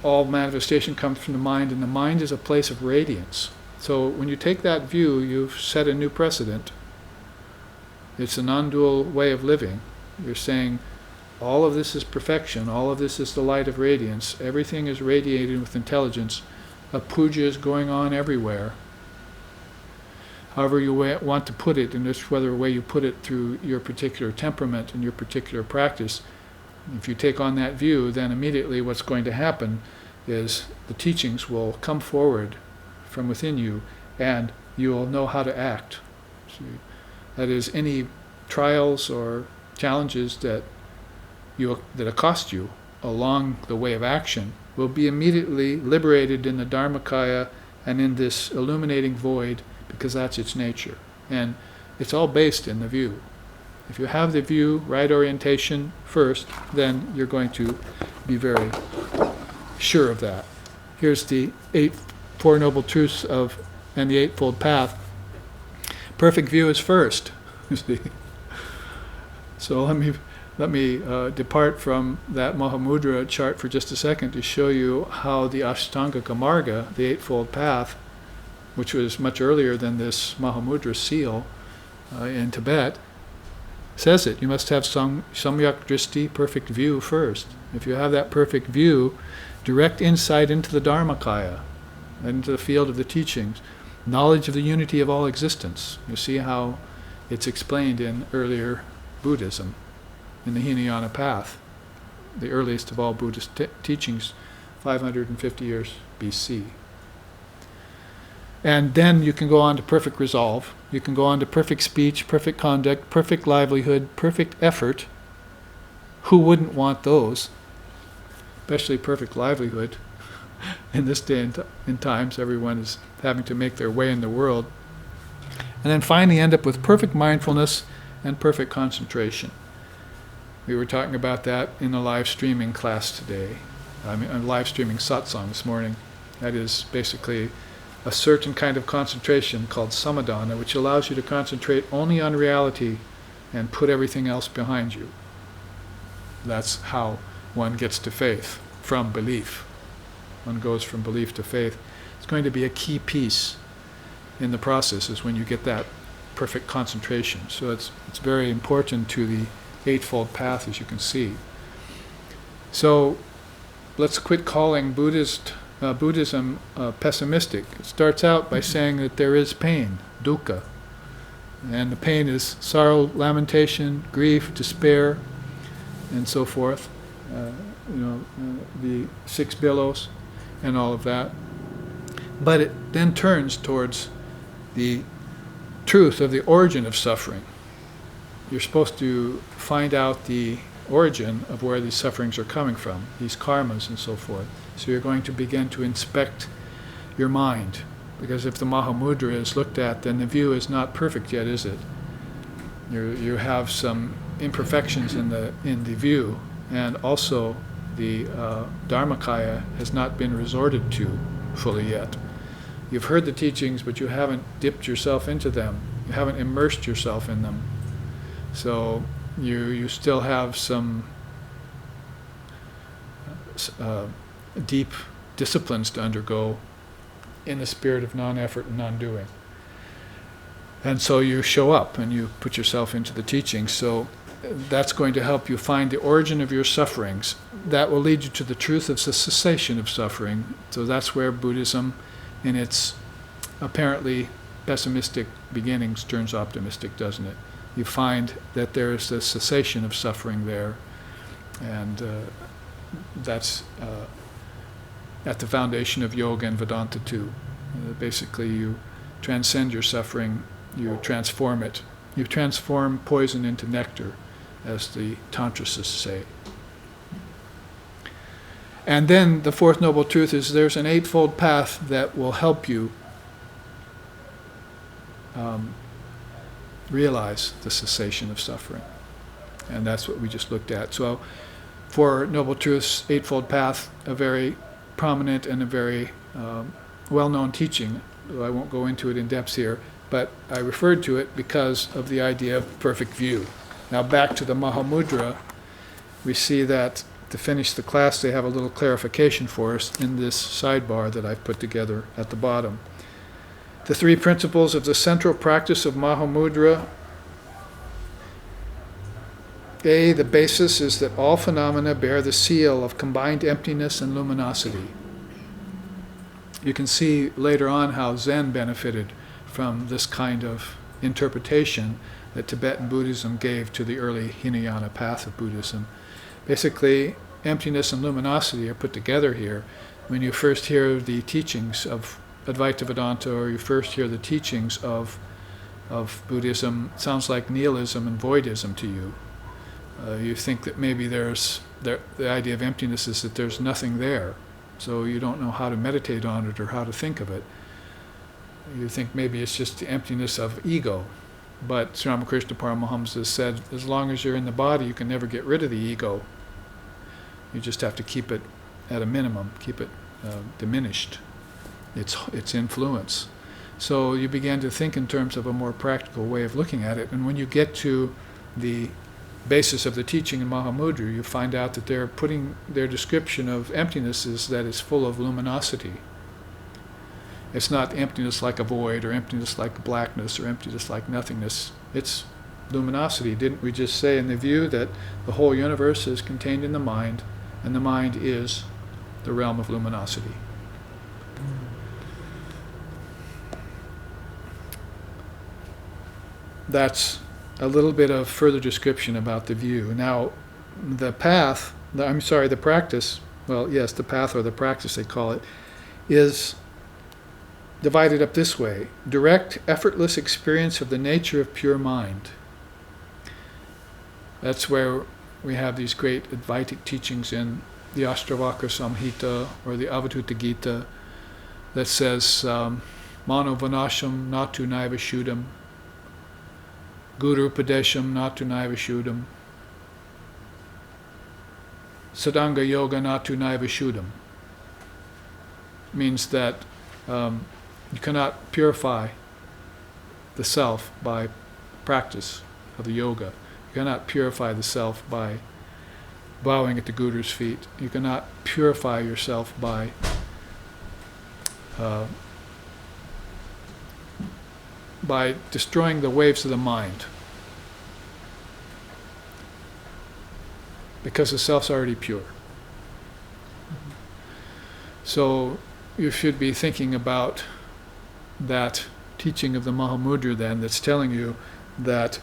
all manifestation comes from the mind, and the mind is a place of radiance. So when you take that view, you've set a new precedent. It's a non-dual way of living. You're saying, all of this is perfection, all of this is the light of radiance, everything is radiated with intelligence, a puja is going on everywhere. However you want to put it, and whether way you put it through your particular temperament and your particular practice, if you take on that view, then immediately what's going to happen is the teachings will come forward from within you, and you'll know how to act. See? That is, any trials or challenges that accost you along the way of action will be immediately liberated in the Dharmakaya and in this illuminating void, because that's its nature. And it's all based in the view. If you have the view, right orientation first, then you're going to be very sure of that. Here's the Four Noble Truths and the Eightfold Path. Perfect view is first. You see. So let me depart from that Mahamudra chart for just a second to show you how the Ashtangika Marga, the Eightfold Path, which was much earlier than this Mahamudra seal in Tibet, says it. You must have samyak dristi, perfect view first. If you have that perfect view, direct insight into the Dharmakaya, into the field of the teachings, knowledge of the unity of all existence. You see how it's explained in earlier Buddhism, in the Hinayana path, the earliest of all Buddhist teachings, 550 years BC. And then you can go on to perfect resolve. You can go on to perfect speech, perfect conduct, perfect livelihood, perfect effort. Who wouldn't want those? Especially perfect livelihood. In this day and times, everyone is having to make their way in the world. And then finally end up with perfect mindfulness and perfect concentration. We were talking about that in the live streaming class today. I'm live streaming satsang this morning. That is basically a certain kind of concentration called samadhana, which allows you to concentrate only on reality and put everything else behind you. That's how one gets to faith, from belief. One goes from belief to faith. It's going to be a key piece in the process, is when you get that perfect concentration. So it's very important to the Eightfold Path, as you can see. So let's quit calling Buddhism pessimistic. It starts out by saying that there is pain, dukkha, and the pain is sorrow, lamentation, grief, despair, and so forth. The 6 billows and all of that. But it then turns towards the truth of the origin of suffering. You're supposed to find out the origin of where these sufferings are coming from, these karmas and so forth. So you're going to begin to inspect your mind, because if the Mahamudra is looked at, then the view is not perfect yet, is it? You have some imperfections in the view, and also the Dharmakaya has not been resorted to fully yet. You've heard the teachings, but you haven't dipped yourself into them. You haven't immersed yourself in them. So you still have some deep disciplines to undergo in the spirit of non-effort and non-doing. And so you show up and you put yourself into the teachings. So that's going to help you find the origin of your sufferings. That will lead you to the truth of the cessation of suffering. So that's where Buddhism, in its apparently pessimistic beginnings, turns optimistic, doesn't it? You find that there is the cessation of suffering there, and that's at the foundation of yoga and Vedanta too. Basically, you transcend your suffering, you transform it. You transform poison into nectar, as the Tantricists say. And then the fourth noble truth is there's an eightfold path that will help you realize the cessation of suffering. And that's what we just looked at. So, Four Noble Truths, Eightfold Path, a very prominent and a very well-known teaching. I won't go into it in depth here, but I referred to it because of the idea of perfect view. Now back to the Mahamudra, we see that to finish the class they have a little clarification for us in this sidebar that I've put together at the bottom. The three principles of the central practice of Mahamudra. A, the basis is that all phenomena bear the seal of combined emptiness and luminosity. You can see later on how Zen benefited from this kind of interpretation that Tibetan Buddhism gave to the early Hinayana path of Buddhism. Basically, emptiness and luminosity are put together here. When you first hear the teachings of Advaita Vedanta, or you first hear the teachings of Buddhism, it sounds like nihilism and voidism to you. You think that maybe the idea of emptiness is that there's nothing there, so you don't know how to meditate on it or how to think of it. You think maybe it's just the emptiness of ego. But Sri Ramakrishna Paramahamsa said, as long as you're in the body, you can never get rid of the ego. You just have to keep it at a minimum, keep it diminished, its influence. So you began to think in terms of a more practical way of looking at it. And when you get to the basis of the teaching in Mahamudra, you find out that they're putting their description of emptiness is that it's full of luminosity. It's not emptiness like a void, or emptiness like blackness, or emptiness like nothingness. It's luminosity. Didn't we just say in the view that the whole universe is contained in the mind, and the mind is the realm of luminosity? That's a little bit of further description about the view. Now, the practice, the path or the practice they call it, is divided up this way: direct, effortless experience of the nature of pure mind. That's where we have these great Advaitic teachings in the Ashtavakra Samhita or the Avadhuta Gita that says, Mano Vanasham Natu Naiva Shudam, Guru Padesham Natu Naiva Shudam, Sadanga Yoga Natu Naiva Shudam. Means that you cannot purify the self by practice of the yoga. You cannot purify the self by bowing at the Guru's feet. You cannot purify yourself by destroying the waves of the mind, because the self's already pure. So you should be thinking about that teaching of the Mahamudra then, that's telling you that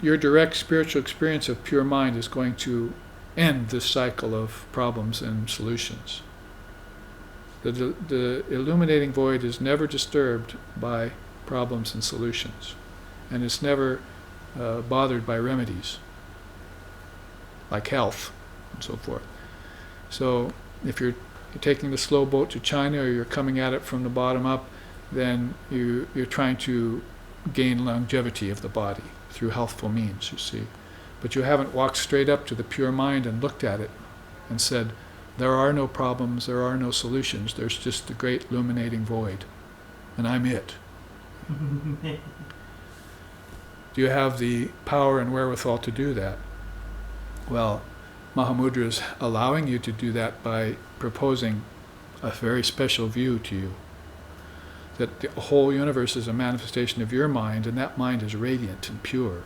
your direct spiritual experience of pure mind is going to end this cycle of problems and solutions. The illuminating void is never disturbed by problems and solutions, and it's never bothered by remedies like health and so forth. So if you're taking the slow boat to China, or you're coming at it from the bottom up, then you're trying to gain longevity of the body through healthful means, you see. But you haven't walked straight up to the pure mind and looked at it and said, There are no problems, there are no solutions, there's just the great illuminating void. And I'm it. Do you have the power and wherewithal to do that? Well, Mahamudra is allowing you to do that by proposing a very special view to you. That the whole universe is a manifestation of your mind, and that mind is radiant and pure.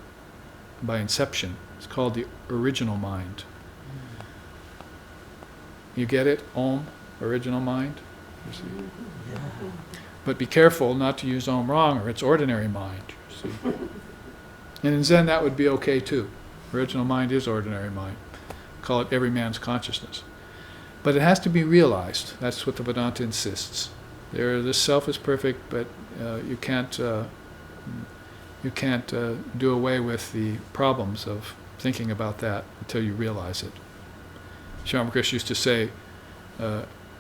By inception, it's called the original mind. You get it? Om, original mind? You see? Yeah. But be careful not to use Om wrong, or it's ordinary mind. You see? And in Zen that would be okay too. Original mind is ordinary mind. Call it every man's consciousness. But it has to be realized. That's what the Vedanta insists. This self is perfect, but you can't do away with the problems of thinking about that until you realize it. Sri Ramakrishna used to say,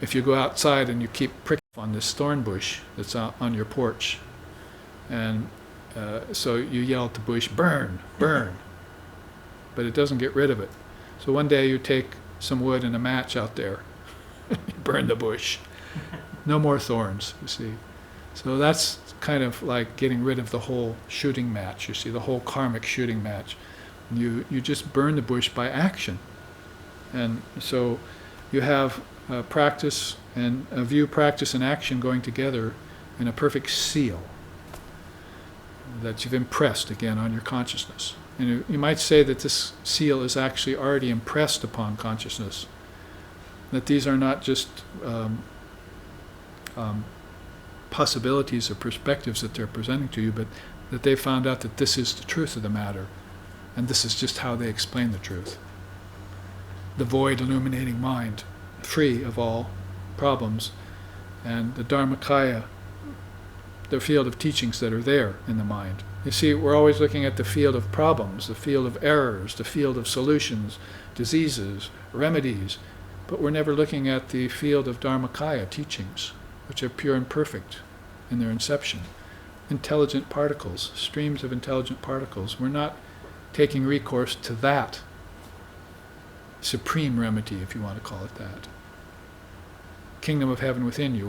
if you go outside and you keep pricking on this thorn bush that's on your porch, and so you yell at the bush, burn, burn, but it doesn't get rid of it. So one day you take some wood and a match out there, you burn the bush. No more thorns, you see. So that's kind of like getting rid of the whole shooting match, you see, the whole karmic shooting match. You just burn the bush by action. And so you have practice and a view, practice, and action going together in a perfect seal that you've impressed again on your consciousness. And you might say that this seal is actually already impressed upon consciousness, that these are not just possibilities or perspectives that they're presenting to you, but that they found out that this is the truth of the matter, and this is just how they explain the truth. The void illuminating mind, free of all problems, and the Dharmakaya, the field of teachings that are there in the mind. You see, we're always looking at the field of problems, the field of errors, the field of solutions, diseases, remedies, but we're never looking at the field of Dharmakaya teachings, which are pure and perfect in their inception. Intelligent particles, streams of intelligent particles. We're not taking recourse to that supreme remedy, if you want to call it that. Kingdom of heaven within you.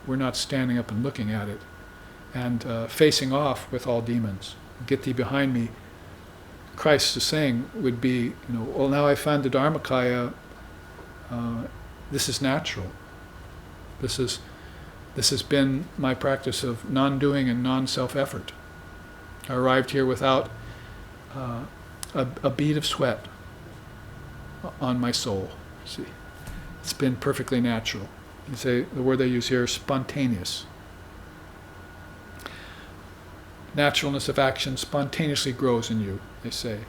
We're not standing up and looking at it and facing off with all demons. Get thee behind me. Christ is saying would be, well, now I find the Dharmakaya. This is natural. This has been my practice of non-doing and non-self-effort. I arrived here without a bead of sweat on my soul. See, it's been perfectly natural. You say the word they use here is spontaneous. Naturalness of action spontaneously grows in you, they say.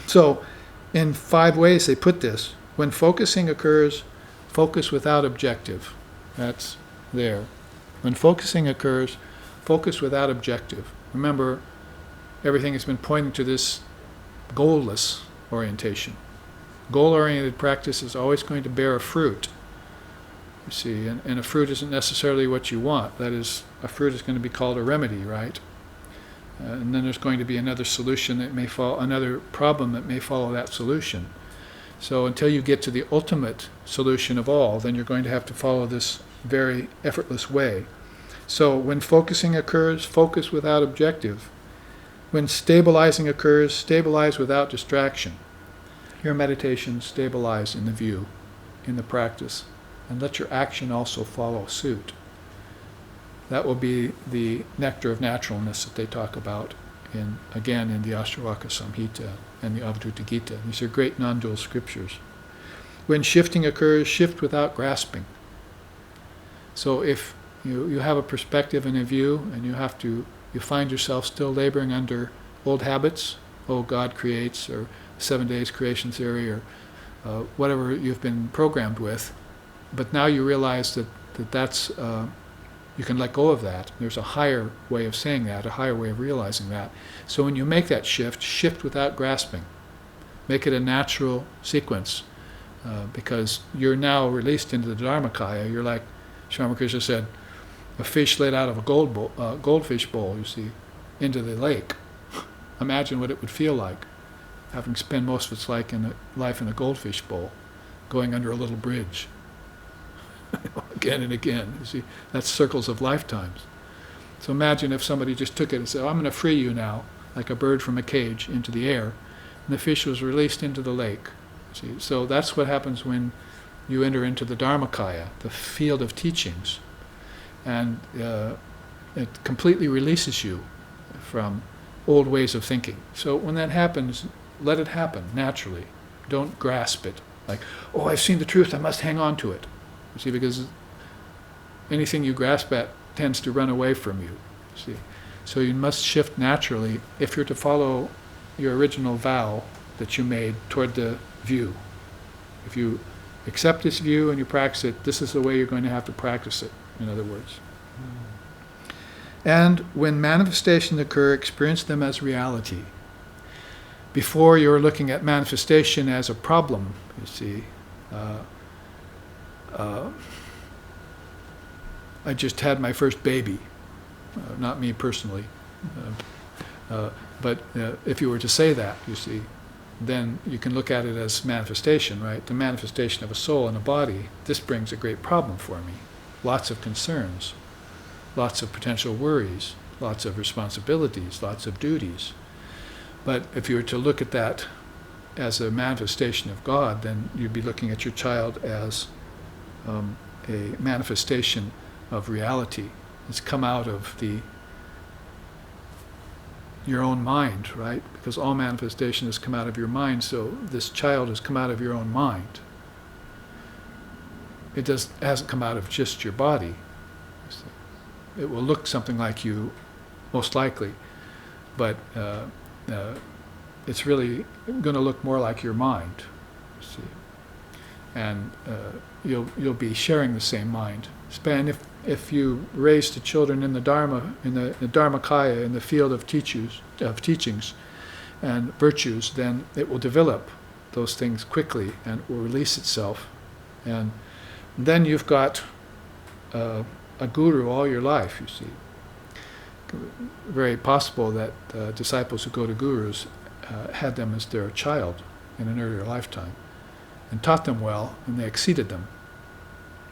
So, in 5 ways they put this. When focusing occurs, focus without objective. That's there. When focusing occurs, focus without objective. Remember, everything has been pointing to this goalless orientation. Goal-oriented practice is always going to bear a fruit, you see, and a fruit isn't necessarily what you want. That is, a fruit is going to be called a remedy, right? And then there's going to be another solution that may follow, another problem that may follow that solution. So until you get to the ultimate solution of all, then you're going to have to follow this very effortless way. So when focusing occurs, focus without objective. When stabilizing occurs, stabilize without distraction. Your meditation stabilize in the view, in the practice, and let your action also follow suit. That will be the nectar of naturalness that they talk about in the Ashtavaka Samhita and the Avadhuta Gita. These are great non-dual scriptures. When shifting occurs, shift without grasping. So if you have a perspective and a view, and you find yourself still laboring under old habits, God creates, or 7 days creation theory, or whatever you've been programmed with, but now you realize that's you can let go of that. There's a higher way of saying that, a higher way of realizing that. So when you make that shift without grasping. Make it a natural sequence, because you're now released into the Dharmakaya. You're like Sri Ramakrishna said, a fish let out of a goldfish bowl, you see, into the lake. Imagine what it would feel like, having spent most of its life in a goldfish bowl, going under a little bridge. again and again. You see, that's circles of lifetimes. So imagine if somebody just took it and said, oh, I'm going to free you now, like a bird from a cage, into the air, and the fish was released into the lake. See, so that's what happens when you enter into the Dharmakaya, the field of teachings, and it completely releases you from old ways of thinking. So when that happens, let it happen naturally. Don't grasp it like, oh, I've seen the truth, I must hang on to it. You see, because anything you grasp at tends to run away from you. See, so you must shift naturally if you're to follow your original vow that you made toward the view. If you accept this view and you practice it, this is the way you're going to have to practice it, in other words. And when manifestations occur, experience them as reality. Before you're looking at manifestation as a problem, you see. I just had my first baby, not me personally, but if you were to say that, you see, then you can look at it as manifestation, right? The manifestation of a soul and a body. This brings a great problem for me. Lots of concerns, lots of potential worries, lots of responsibilities, lots of duties. But if you were to look at that as a manifestation of God, then you'd be looking at your child as a manifestation of reality. It's come out of your own mind, right? Because all manifestation has come out of your mind, so this child has come out of your own mind. It hasn't come out of just your body. It will look something like you, most likely, but it's really going to look more like your mind. You see, and you'll be sharing the same mind. And if you raise the children in the Dharma, in the Dharmakaya, in the field of teachings and virtues, then it will develop those things quickly and will release itself. And then you've got a guru all your life, you see. Very possible that disciples who go to gurus had them as their child in an earlier lifetime and taught them well, and they exceeded them.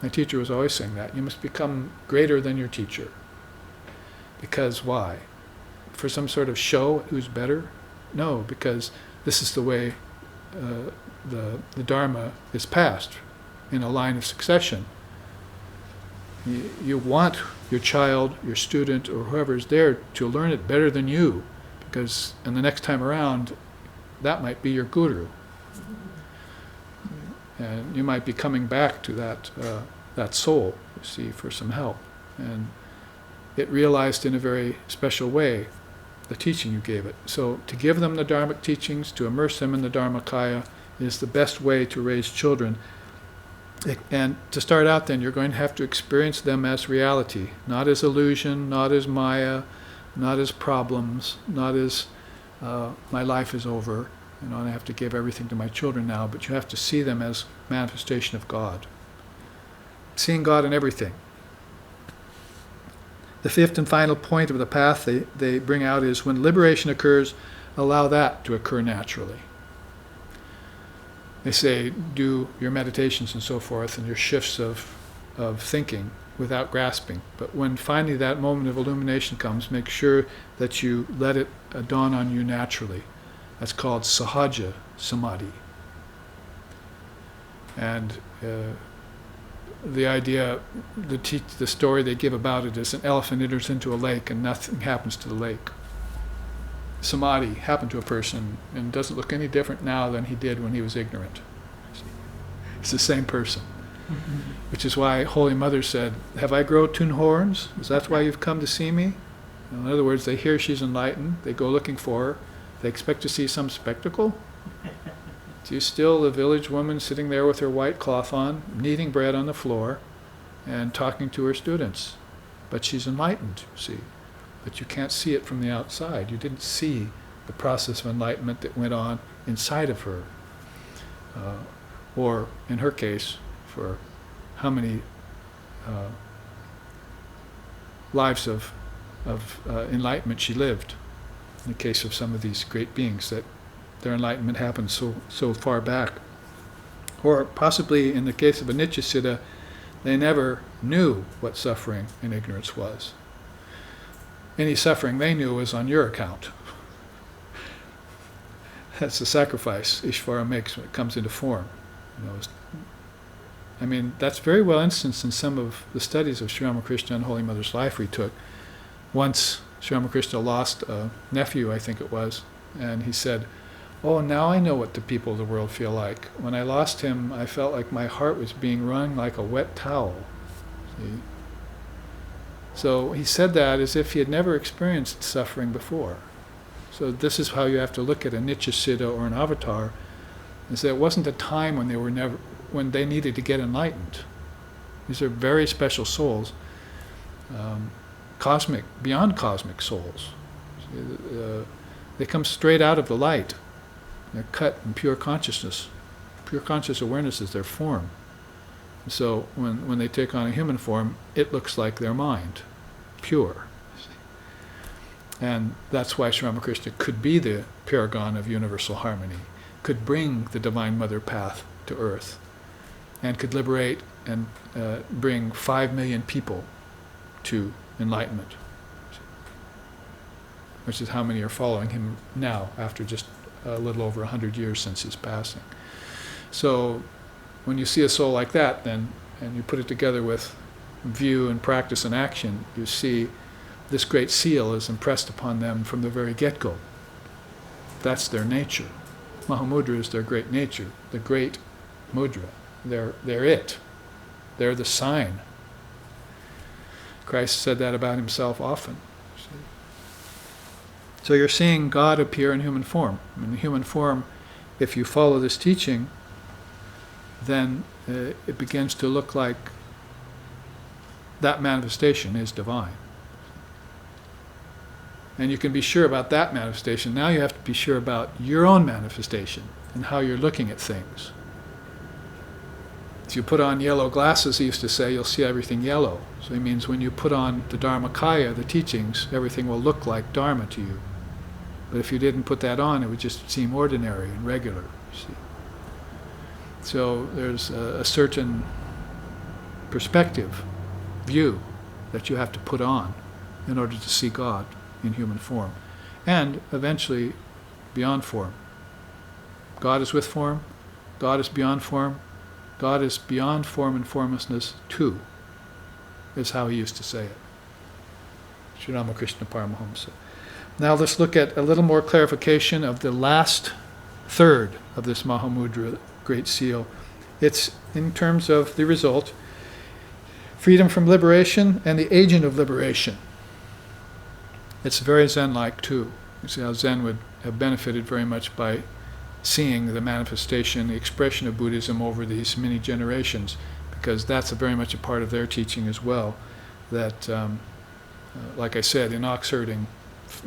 My teacher was always saying that. You must become greater than your teacher. Because why? For some sort of show, who's better? No, because this is the way the Dharma is passed in a line of succession. You want your child, your student, or whoever is there to learn it better than you, because and the next time around, that might be your guru. And you might be coming back to that soul, you see, for some help. And it realized in a very special way the teaching you gave it. So to give them the Dharmic teachings, to immerse them in the Dharmakaya, is the best way to raise children. And to start out then, you're going to have to experience them as reality, not as illusion, not as Maya, not as problems, not as my life is over, and I have to give everything to my children now, but you have to see them as manifestation of God. Seeing God in everything. The fifth and final point of the path they bring out is when liberation occurs, allow that to occur naturally. They say, do your meditations and so forth and your shifts of thinking without grasping. But when finally that moment of illumination comes, make sure that you let it dawn on you naturally. That's called sahaja samadhi. And the idea, the story they give about it is an elephant enters into a lake and nothing happens to the lake. Samadhi happened to a person and doesn't look any different now than he did when he was ignorant. It's the same person. Which is why Holy Mother said, have I grown 2 horns? Is that why you've come to see me? In other words, they hear she's enlightened, they go looking for her, they expect to see some spectacle. She's still the village woman sitting there with her white cloth on, kneading bread on the floor, and talking to her students. But she's enlightened, see. But you can't see it from the outside. You didn't see the process of enlightenment that went on inside of her. Or, in her case, for how many lives of enlightenment she lived. In the case of some of these great beings, that their enlightenment happened so far back. Or possibly in the case of a Nityasiddha, They never knew what suffering and ignorance was. Any suffering they knew was on your account. That's the sacrifice Ishvara makes when it comes into form. I mean, that's very well instanced in some of the studies of Sri Ramakrishna and Holy Mother's life we took. Once Sri Ramakrishna lost a nephew, I think it was, and he said, "Oh, now I know what the people of the world feel like. When I lost him, I felt like my heart was being wrung like a wet towel." See? So he said that as if he had never experienced suffering before. So this is how you have to look at a Nityasiddha or an avatar, is that it wasn't a time when they needed to get enlightened. These are very special souls, cosmic, beyond cosmic souls. They come straight out of the light. They're cut in pure consciousness. Pure conscious awareness is their form. So when they take on a human form, it looks like their mind, pure. And that's why Sri Ramakrishna could be the paragon of universal harmony, could bring the Divine Mother path to earth, and could liberate and bring 5 million people to enlightenment, which is how many are following him now, after just a little over 100 years since his passing. So when you see a soul like that, then, and you put it together with view and practice and action, you see this great seal is impressed upon them from the very get-go. That's their nature. Mahamudra is their great nature, the great mudra. They're it. They're the sign. Christ said that about himself often. So you're seeing God appear in human form. In human form, if you follow this teaching, then it begins to look like that manifestation is divine. And you can be sure about that manifestation. Now you have to be sure about your own manifestation and how you're looking at things. If you put on yellow glasses, he used to say, you'll see everything yellow. So it means when you put on the Dharmakaya, the teachings, everything will look like Dharma to you. But if you didn't put that on, it would just seem ordinary and regular, you see. So there's a certain perspective, view, that you have to put on in order to see God in human form, and eventually beyond form. God is with form, God is beyond form, God is beyond form and formlessness too, is how he used to say it. Sri Ramakrishna Paramahamsa. Now let's look at a little more clarification of the last third of this Mahamudra, Great Seal. It's in terms of the result, freedom from liberation and the agent of liberation. It's very Zen-like too. You see how Zen would have benefited very much by seeing the manifestation, the expression of Buddhism over these many generations, because that's very much a part of their teaching as well. That, like I said, in ox herding,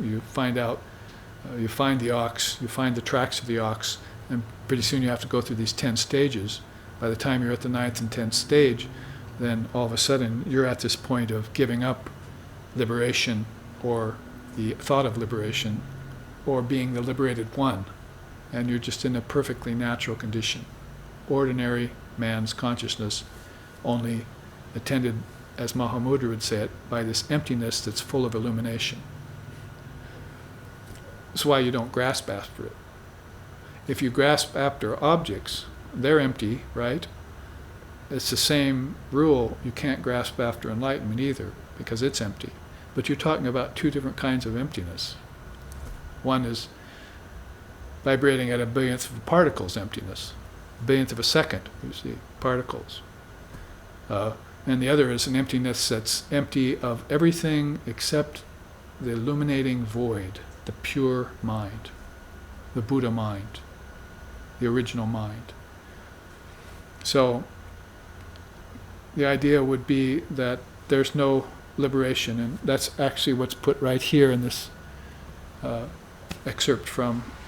you find the ox, you find the tracks of the ox, and pretty soon you have to go through these 10 stages. By the time you're at the 9th and 10th stage, then all of a sudden you're at this point of giving up liberation, or the thought of liberation, or being the liberated one, and you're just in a perfectly natural condition. Ordinary man's consciousness, only attended, as Mahamudra would say it, by this emptiness that's full of illumination. That's why you don't grasp after it. If you grasp after objects, they're empty, right? It's the same rule. You can't grasp after enlightenment either, because it's empty. But you're talking about two different kinds of emptiness. One is vibrating at a billionth of a particle's emptiness, a billionth of a second, you see, particles. And the other is an emptiness that's empty of everything except the illuminating void, the pure mind, the Buddha mind, the original mind. So the idea would be that there's no liberation, and that's actually what's put right here in this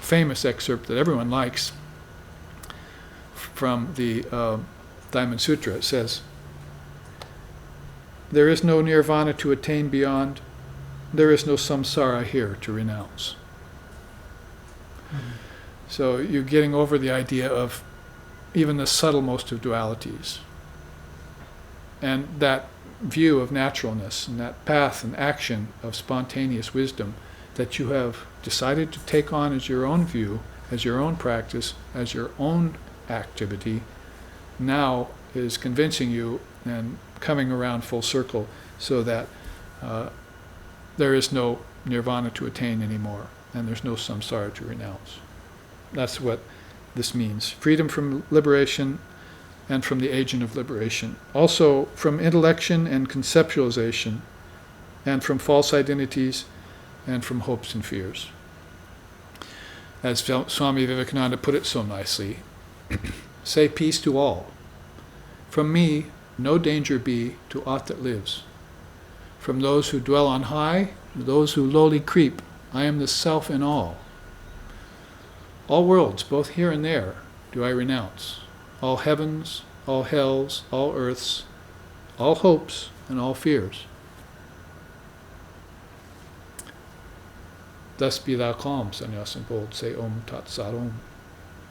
famous excerpt that everyone likes from the Diamond Sutra. It says, "There is no nirvana to attain beyond, there is no samsara here to renounce." Mm-hmm. So you're getting over the idea of even the subtlemost of dualities. And that view of naturalness and that path and action of spontaneous wisdom that you have decided to take on as your own view, as your own practice, as your own activity, now is convincing you and coming around full circle so that there is no nirvana to attain anymore, and there's no samsara to renounce. That's what this means. Freedom from liberation and from the agent of liberation. Also from intellection and conceptualization, and from false identities, and from hopes and fears. As Swami Vivekananda put it so nicely, say peace to all. From me, no danger be to aught that lives. From those who dwell on high, to those who lowly creep, I am the self in all. All worlds, both here and there, do I renounce. All heavens, all hells, all earths, all hopes and all fears. Thus be thou calm, Sannyasin bold, say Om Tat Sat Om.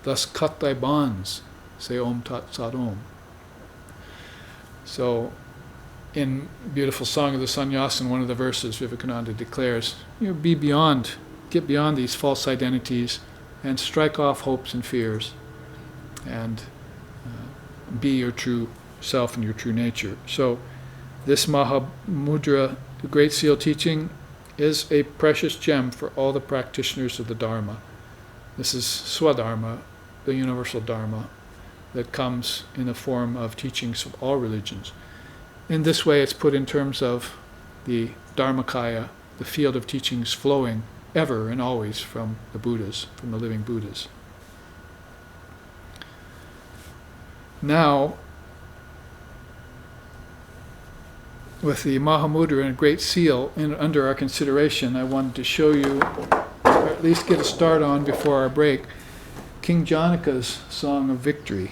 Thus cut thy bonds, say Om Tat Sat Om. So, in beautiful Song of the Sannyasin, one of the verses, Vivekananda declares, get beyond these false identities and strike off hopes and fears and be your true self and your true nature. So this Mahamudra, the Great Seal teaching, is a precious gem for all the practitioners of the Dharma. This is Swadharma, the universal Dharma, that comes in the form of teachings of all religions. In this way, it's put in terms of the Dharmakaya, the field of teachings flowing ever and always from the Buddhas, from the living Buddhas. Now, with the Mahamudra and Great Seal under our consideration, I wanted to show you, or at least get a start on before our break, King Janaka's Song of Victory.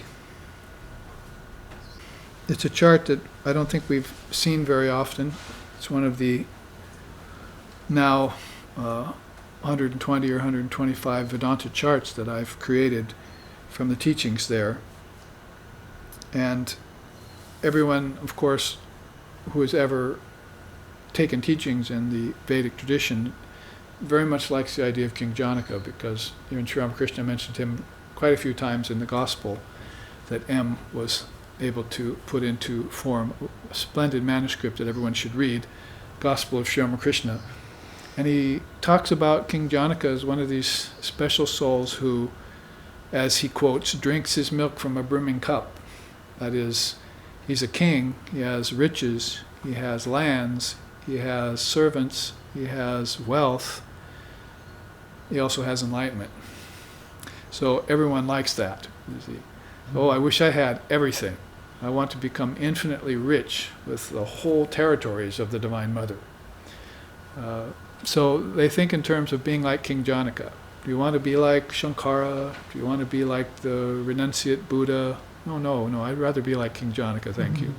It's a chart that I don't think we've seen very often. It's one of the now 120 or 125 Vedanta charts that I've created from the teachings there. And everyone, of course, who has ever taken teachings in the Vedic tradition very much likes the idea of King Janaka, because even Sri Ramakrishna mentioned him quite a few times in the Gospel that M was able to put into form a splendid manuscript that everyone should read, Gospel of Sri Ramakrishna. And he talks about King Janaka as one of these special souls who, as he quotes, drinks his milk from a brimming cup. That is, he's a king, he has riches, he has lands, he has servants, he has wealth, he also has enlightenment. So everyone likes that. You see. Oh, I wish I had everything. I want to become infinitely rich with the whole territories of the Divine Mother. So they think in terms of being like King Janaka. Do you want to be like Shankara? Do you want to be like the renunciate Buddha? No, I'd rather be like King Janaka, thank you.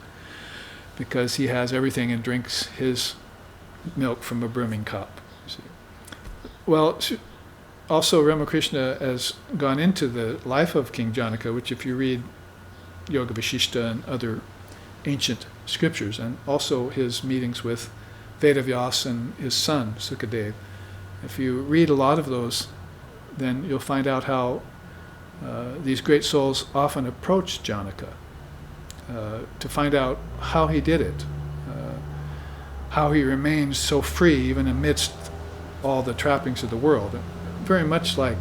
Because he has everything and drinks his milk from a brimming cup. You see. Well, also Ramakrishna has gone into the life of King Janaka, which if you read Yoga Vashishta and other ancient scriptures, and also his meetings with Vedavyas and his son, Sukadev, if you read a lot of those, then you'll find out how these great souls often approached Janaka to find out how he did it, how he remains so free even amidst all the trappings of the world. Very much like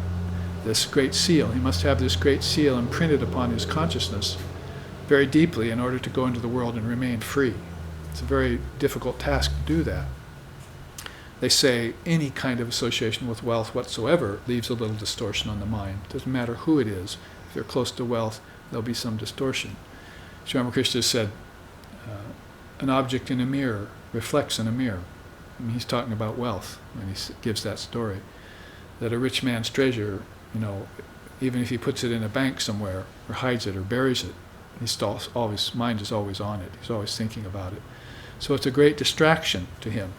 this great seal. He must have this great seal imprinted upon his consciousness very deeply in order to go into the world and remain free. It's a very difficult task to do that. They say any kind of association with wealth whatsoever leaves a little distortion on the mind. It doesn't matter who it is. If you're close to wealth, there'll be some distortion. Sri Ramakrishna said, an object in a mirror reflects in a mirror. I mean, he's talking about wealth when he gives that story. That a rich man's treasure, even if he puts it in a bank somewhere, or hides it, or buries it, his mind is always on it. He's always thinking about it. So it's a great distraction to him.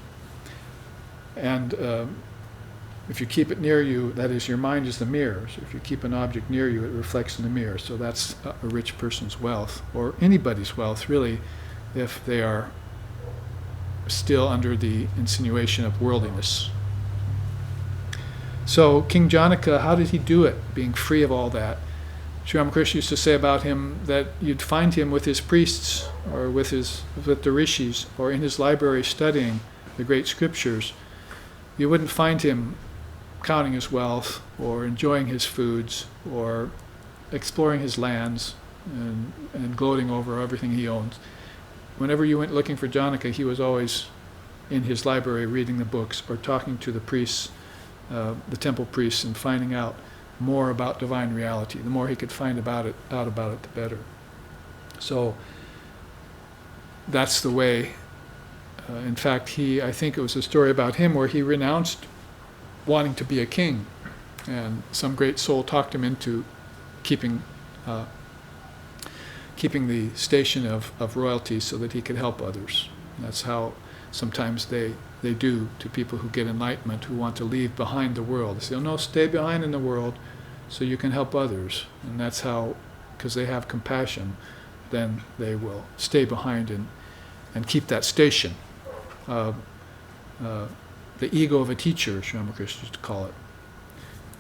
And if you keep it near you, that is, your mind is the mirror. So if you keep an object near you, it reflects in the mirror. So that's a rich person's wealth, or anybody's wealth, really. if they are still under the insinuation of worldliness. So King Janaka, how did he do it, being free of all that? Sri Ramakrishna used to say about him that you'd find him with his priests or with the rishis or in his library studying the great scriptures. You wouldn't find him counting his wealth or enjoying his foods or exploring his lands and gloating over everything he owns. Whenever you went looking for Janaka, he was always in his library reading the books or talking to the priests, the temple priests, and finding out more about divine reality. The more he could find out about it, the better. So that's the way. In fact, I think it was a story about him where he renounced wanting to be a king, and some great soul talked him into keeping the station of royalty so that he could help others. And that's how sometimes they do to people who get enlightenment, who want to leave behind the world. They say, oh no, stay behind in the world so you can help others. And that's how, because they have compassion, then they will stay behind and keep that station. The ego of a teacher, Sri Ramakrishna used to call it.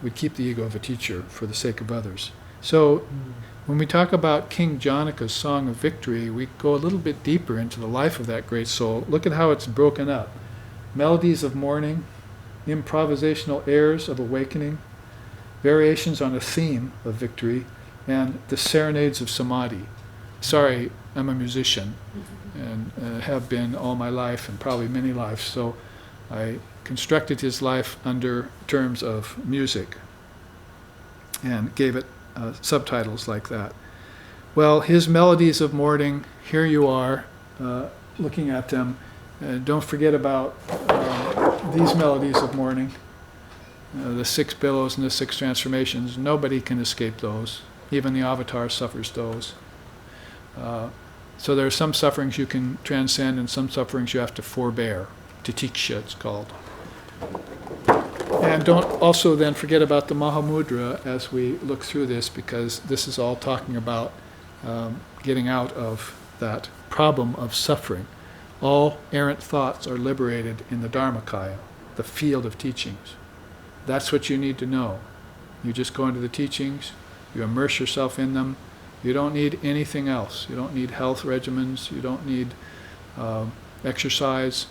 We'd keep the ego of a teacher for the sake of others. So when we talk about King Janaka's Song of Victory, we go a little bit deeper into the life of that great soul. Look at how it's broken up. Melodies of mourning, improvisational airs of awakening, variations on a theme of victory, and the serenades of samadhi. Sorry, I'm a musician and have been all my life and probably many lives, so I constructed his life under terms of music and gave it subtitles like that. Well, his melodies of mourning, here you are, looking at them. Don't forget about these melodies of mourning, the 6 billows and the 6 transformations. Nobody can escape those. Even the avatar suffers those. So there are some sufferings you can transcend and some sufferings you have to forbear. Titiksha, it's called. And don't also then forget about the Mahamudra as we look through this, because this is all talking about getting out of that problem of suffering. All errant thoughts are liberated in the Dharmakaya, the field of teachings. That's what you need to know. You just go into the teachings, you immerse yourself in them. You don't need anything else. You don't need health regimens. You don't need exercise.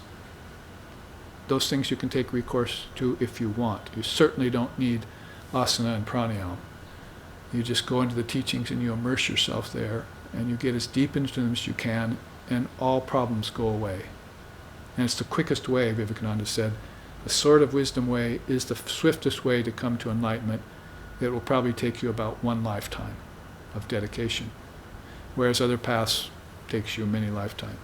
Those things you can take recourse to if you want. You certainly don't need asana and pranayama. You just go into the teachings and you immerse yourself there, and you get as deep into them as you can, and all problems go away. And it's the quickest way, Vivekananda said. The sword of wisdom way is the swiftest way to come to enlightenment. It will probably take you about 1 lifetime of dedication, whereas other paths takes you many lifetimes.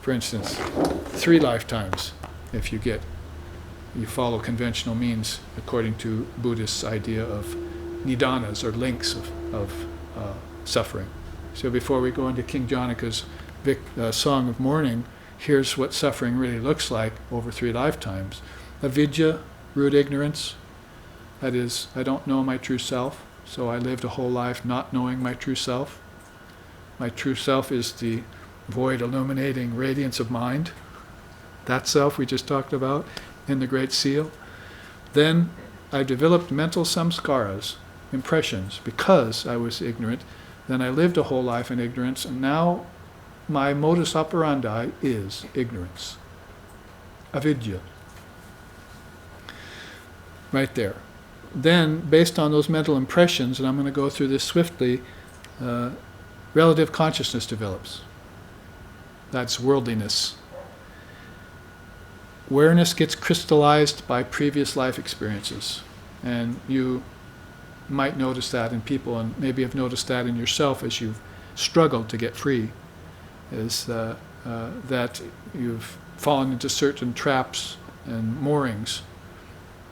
For instance, 3 lifetimes if you follow conventional means according to Buddhist idea of nidanas, or links of suffering. So before we go into King Janaka's Song of Mourning, here's what suffering really looks like over 3 lifetimes. Avidya, root ignorance, that is, I don't know my true self, so I lived a whole life not knowing my true self. My true self is the void illuminating radiance of mind. That self we just talked about in the Great Seal. Then I developed mental samskaras, impressions, because I was ignorant. Then I lived a whole life in ignorance, and now my modus operandi is ignorance. Avidya. Right there. Then, based on those mental impressions, and I'm going to go through this swiftly, relative consciousness develops. That's worldliness. Awareness gets crystallized by previous life experiences. And you might notice that in people, and maybe have noticed that in yourself as you've struggled to get free, is that you've fallen into certain traps and moorings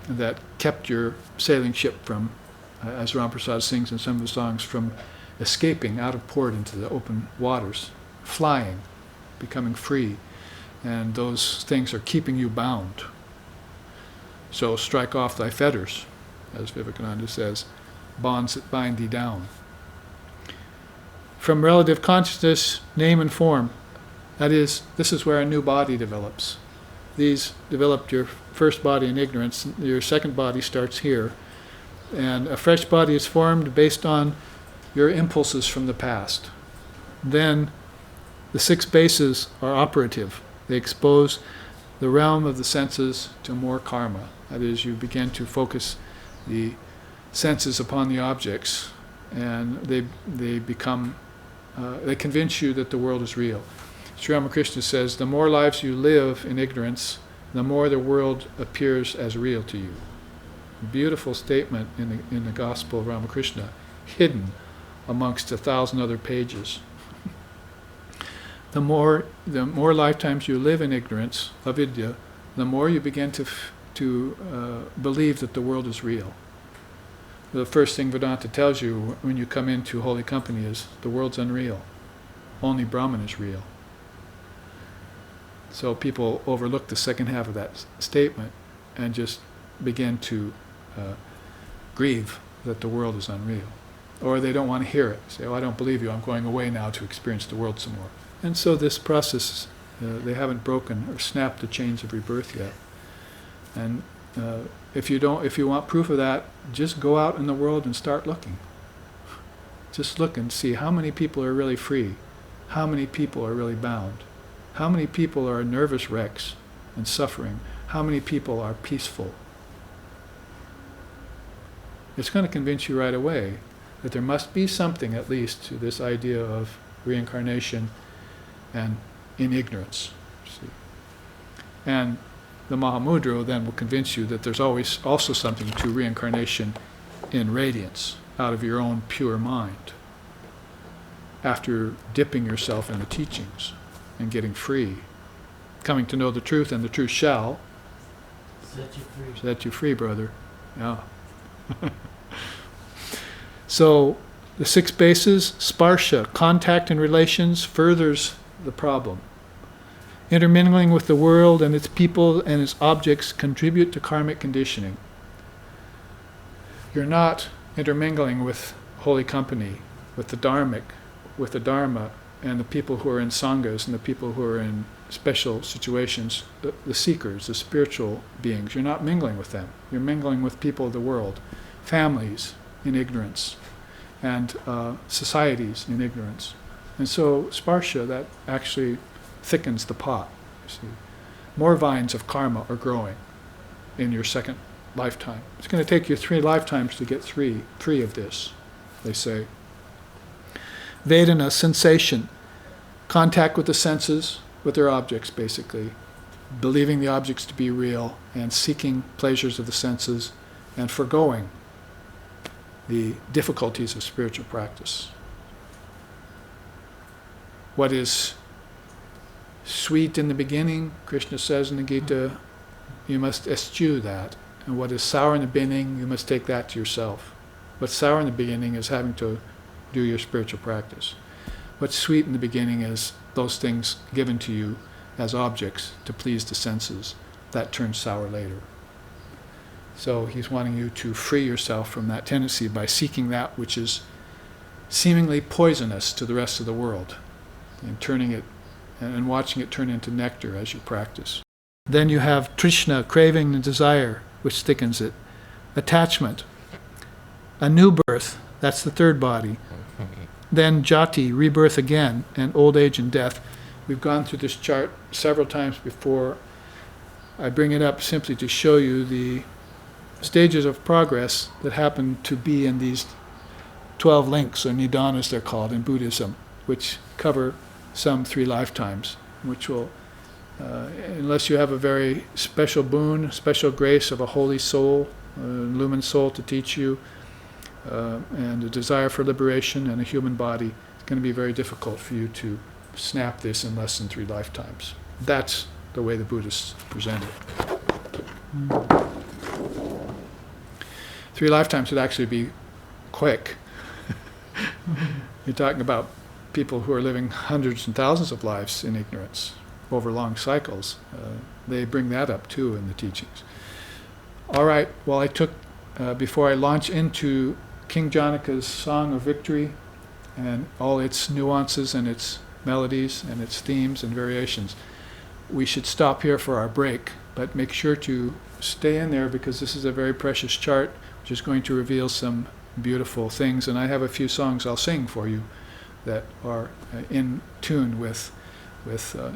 that kept your sailing ship from, as Ramprasad sings in some of the songs, from escaping out of port into the open waters, flying, becoming free. And those things are keeping you bound. So strike off thy fetters, as Vivekananda says, bonds that bind thee down. From relative consciousness, name and form, That is, this is where a new body develops. These developed your first body in ignorance, your second body starts here, and a fresh body is formed based on your impulses from the past. Then the 6 bases are operative. They expose the realm of the senses to more karma. That is, you begin to focus the senses upon the objects, and they become, they convince you that the world is real. Sri Ramakrishna says, the more lives you live in ignorance, the more the world appears as real to you. Beautiful statement in the Gospel of Ramakrishna, hidden amongst 1,000 other pages. The more lifetimes you live in ignorance, avidya, the more you begin to believe that the world is real. The first thing Vedanta tells you when you come into holy company is the world's unreal. Only Brahman is real. So people overlook the second half of that statement and just begin to grieve that the world is unreal. Or they don't want to hear it. Say, oh, I don't believe you, I'm going away now to experience the world some more. And so this process, they haven't broken or snapped the chains of rebirth yet. And if you want proof of that, just go out in the world and start looking. Just look and see how many people are really free, how many people are really bound, how many people are nervous wrecks and suffering, how many people are peaceful. It's going to convince you right away that there must be something, at least, to this idea of reincarnation and in ignorance. See? And the Mahamudra then will convince you that there's always also something to reincarnation in radiance, out of your own pure mind, after dipping yourself in the teachings and getting free, coming to know the truth, and the truth shall set you free. Set you free, brother. Yeah. So the 6 bases, sparsha, contact and relations, furthers the problem. Intermingling with the world and its people and its objects contribute to karmic conditioning. You're not intermingling with holy company, with the dharmic, with the dharma, and the people who are in sanghas and the people who are in special situations, the seekers, the spiritual beings. You're not mingling with them. You're mingling with people of the world, families in ignorance, and societies in ignorance. And so sparsha, that actually thickens the pot. You see, more vines of karma are growing in your second lifetime. It's going to take you 3 lifetimes to get free of this, they say. Vedana, sensation, contact with the senses, with their objects basically, believing the objects to be real and seeking pleasures of the senses and forgoing the difficulties of spiritual practice. What is sweet in the beginning, Krishna says in the Gita, you must eschew that. And what is sour in the beginning, you must take that to yourself. What's sour in the beginning is having to do your spiritual practice. What's sweet in the beginning is those things given to you as objects to please the senses. That turns sour later. So he's wanting you to free yourself from that tendency by seeking that which is seemingly poisonous to the rest of the world, and turning it and watching it turn into nectar as you practice. Then you have trishna, craving and desire, which thickens it. Attachment, a new birth, that's the 3rd body. Then jati, rebirth again, and old age and death. We've gone through this chart several times before. I bring it up simply to show you the stages of progress that happen to be in these 12 links, or nidanas they're called in Buddhism, which cover some 3 lifetimes, which will, unless you have a very special boon, special grace of a holy soul, a luminous soul to teach you, and a desire for liberation and a human body, it's going to be very difficult for you to snap this in less than 3 lifetimes. That's the way the Buddhists present it. 3 lifetimes would actually be quick. You're talking about people who are living hundreds and thousands of lives in ignorance over long cycles. They bring that up too in the teachings. All right, well, before I launch into King Janaka's Song of Victory and all its nuances and its melodies and its themes and variations. We should stop here for our break, but make sure to stay in there because this is a very precious chart which is going to reveal some beautiful things, and I have a few songs I'll sing for you that are in tune with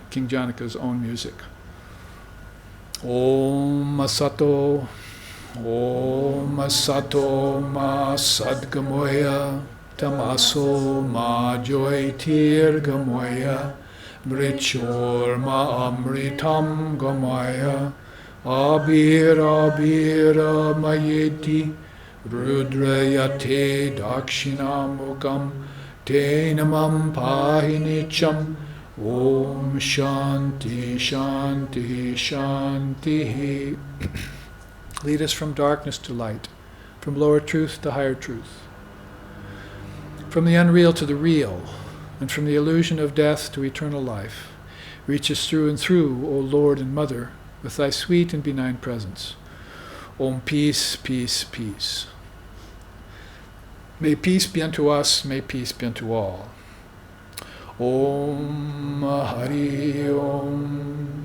King Janaka's own music. Om Asato, Om Asato Ma Sadgamoya, Tamaso Ma Joytir Gamoya, Mrichor Ma Amritam Gamaya, Abira Abira Mayeti, Rudrayate Dakshinamukam, Tenamam Pahinicham, Om Shanti Shanti Shanti. Lead us from darkness to light, from lower truth to higher truth, from the unreal to the real, and from the illusion of death to eternal life. Reach us through and through, O Lord and Mother, with thy sweet and benign presence. Om peace, peace, peace. May peace be unto us, may peace be unto all. Om Hari Om.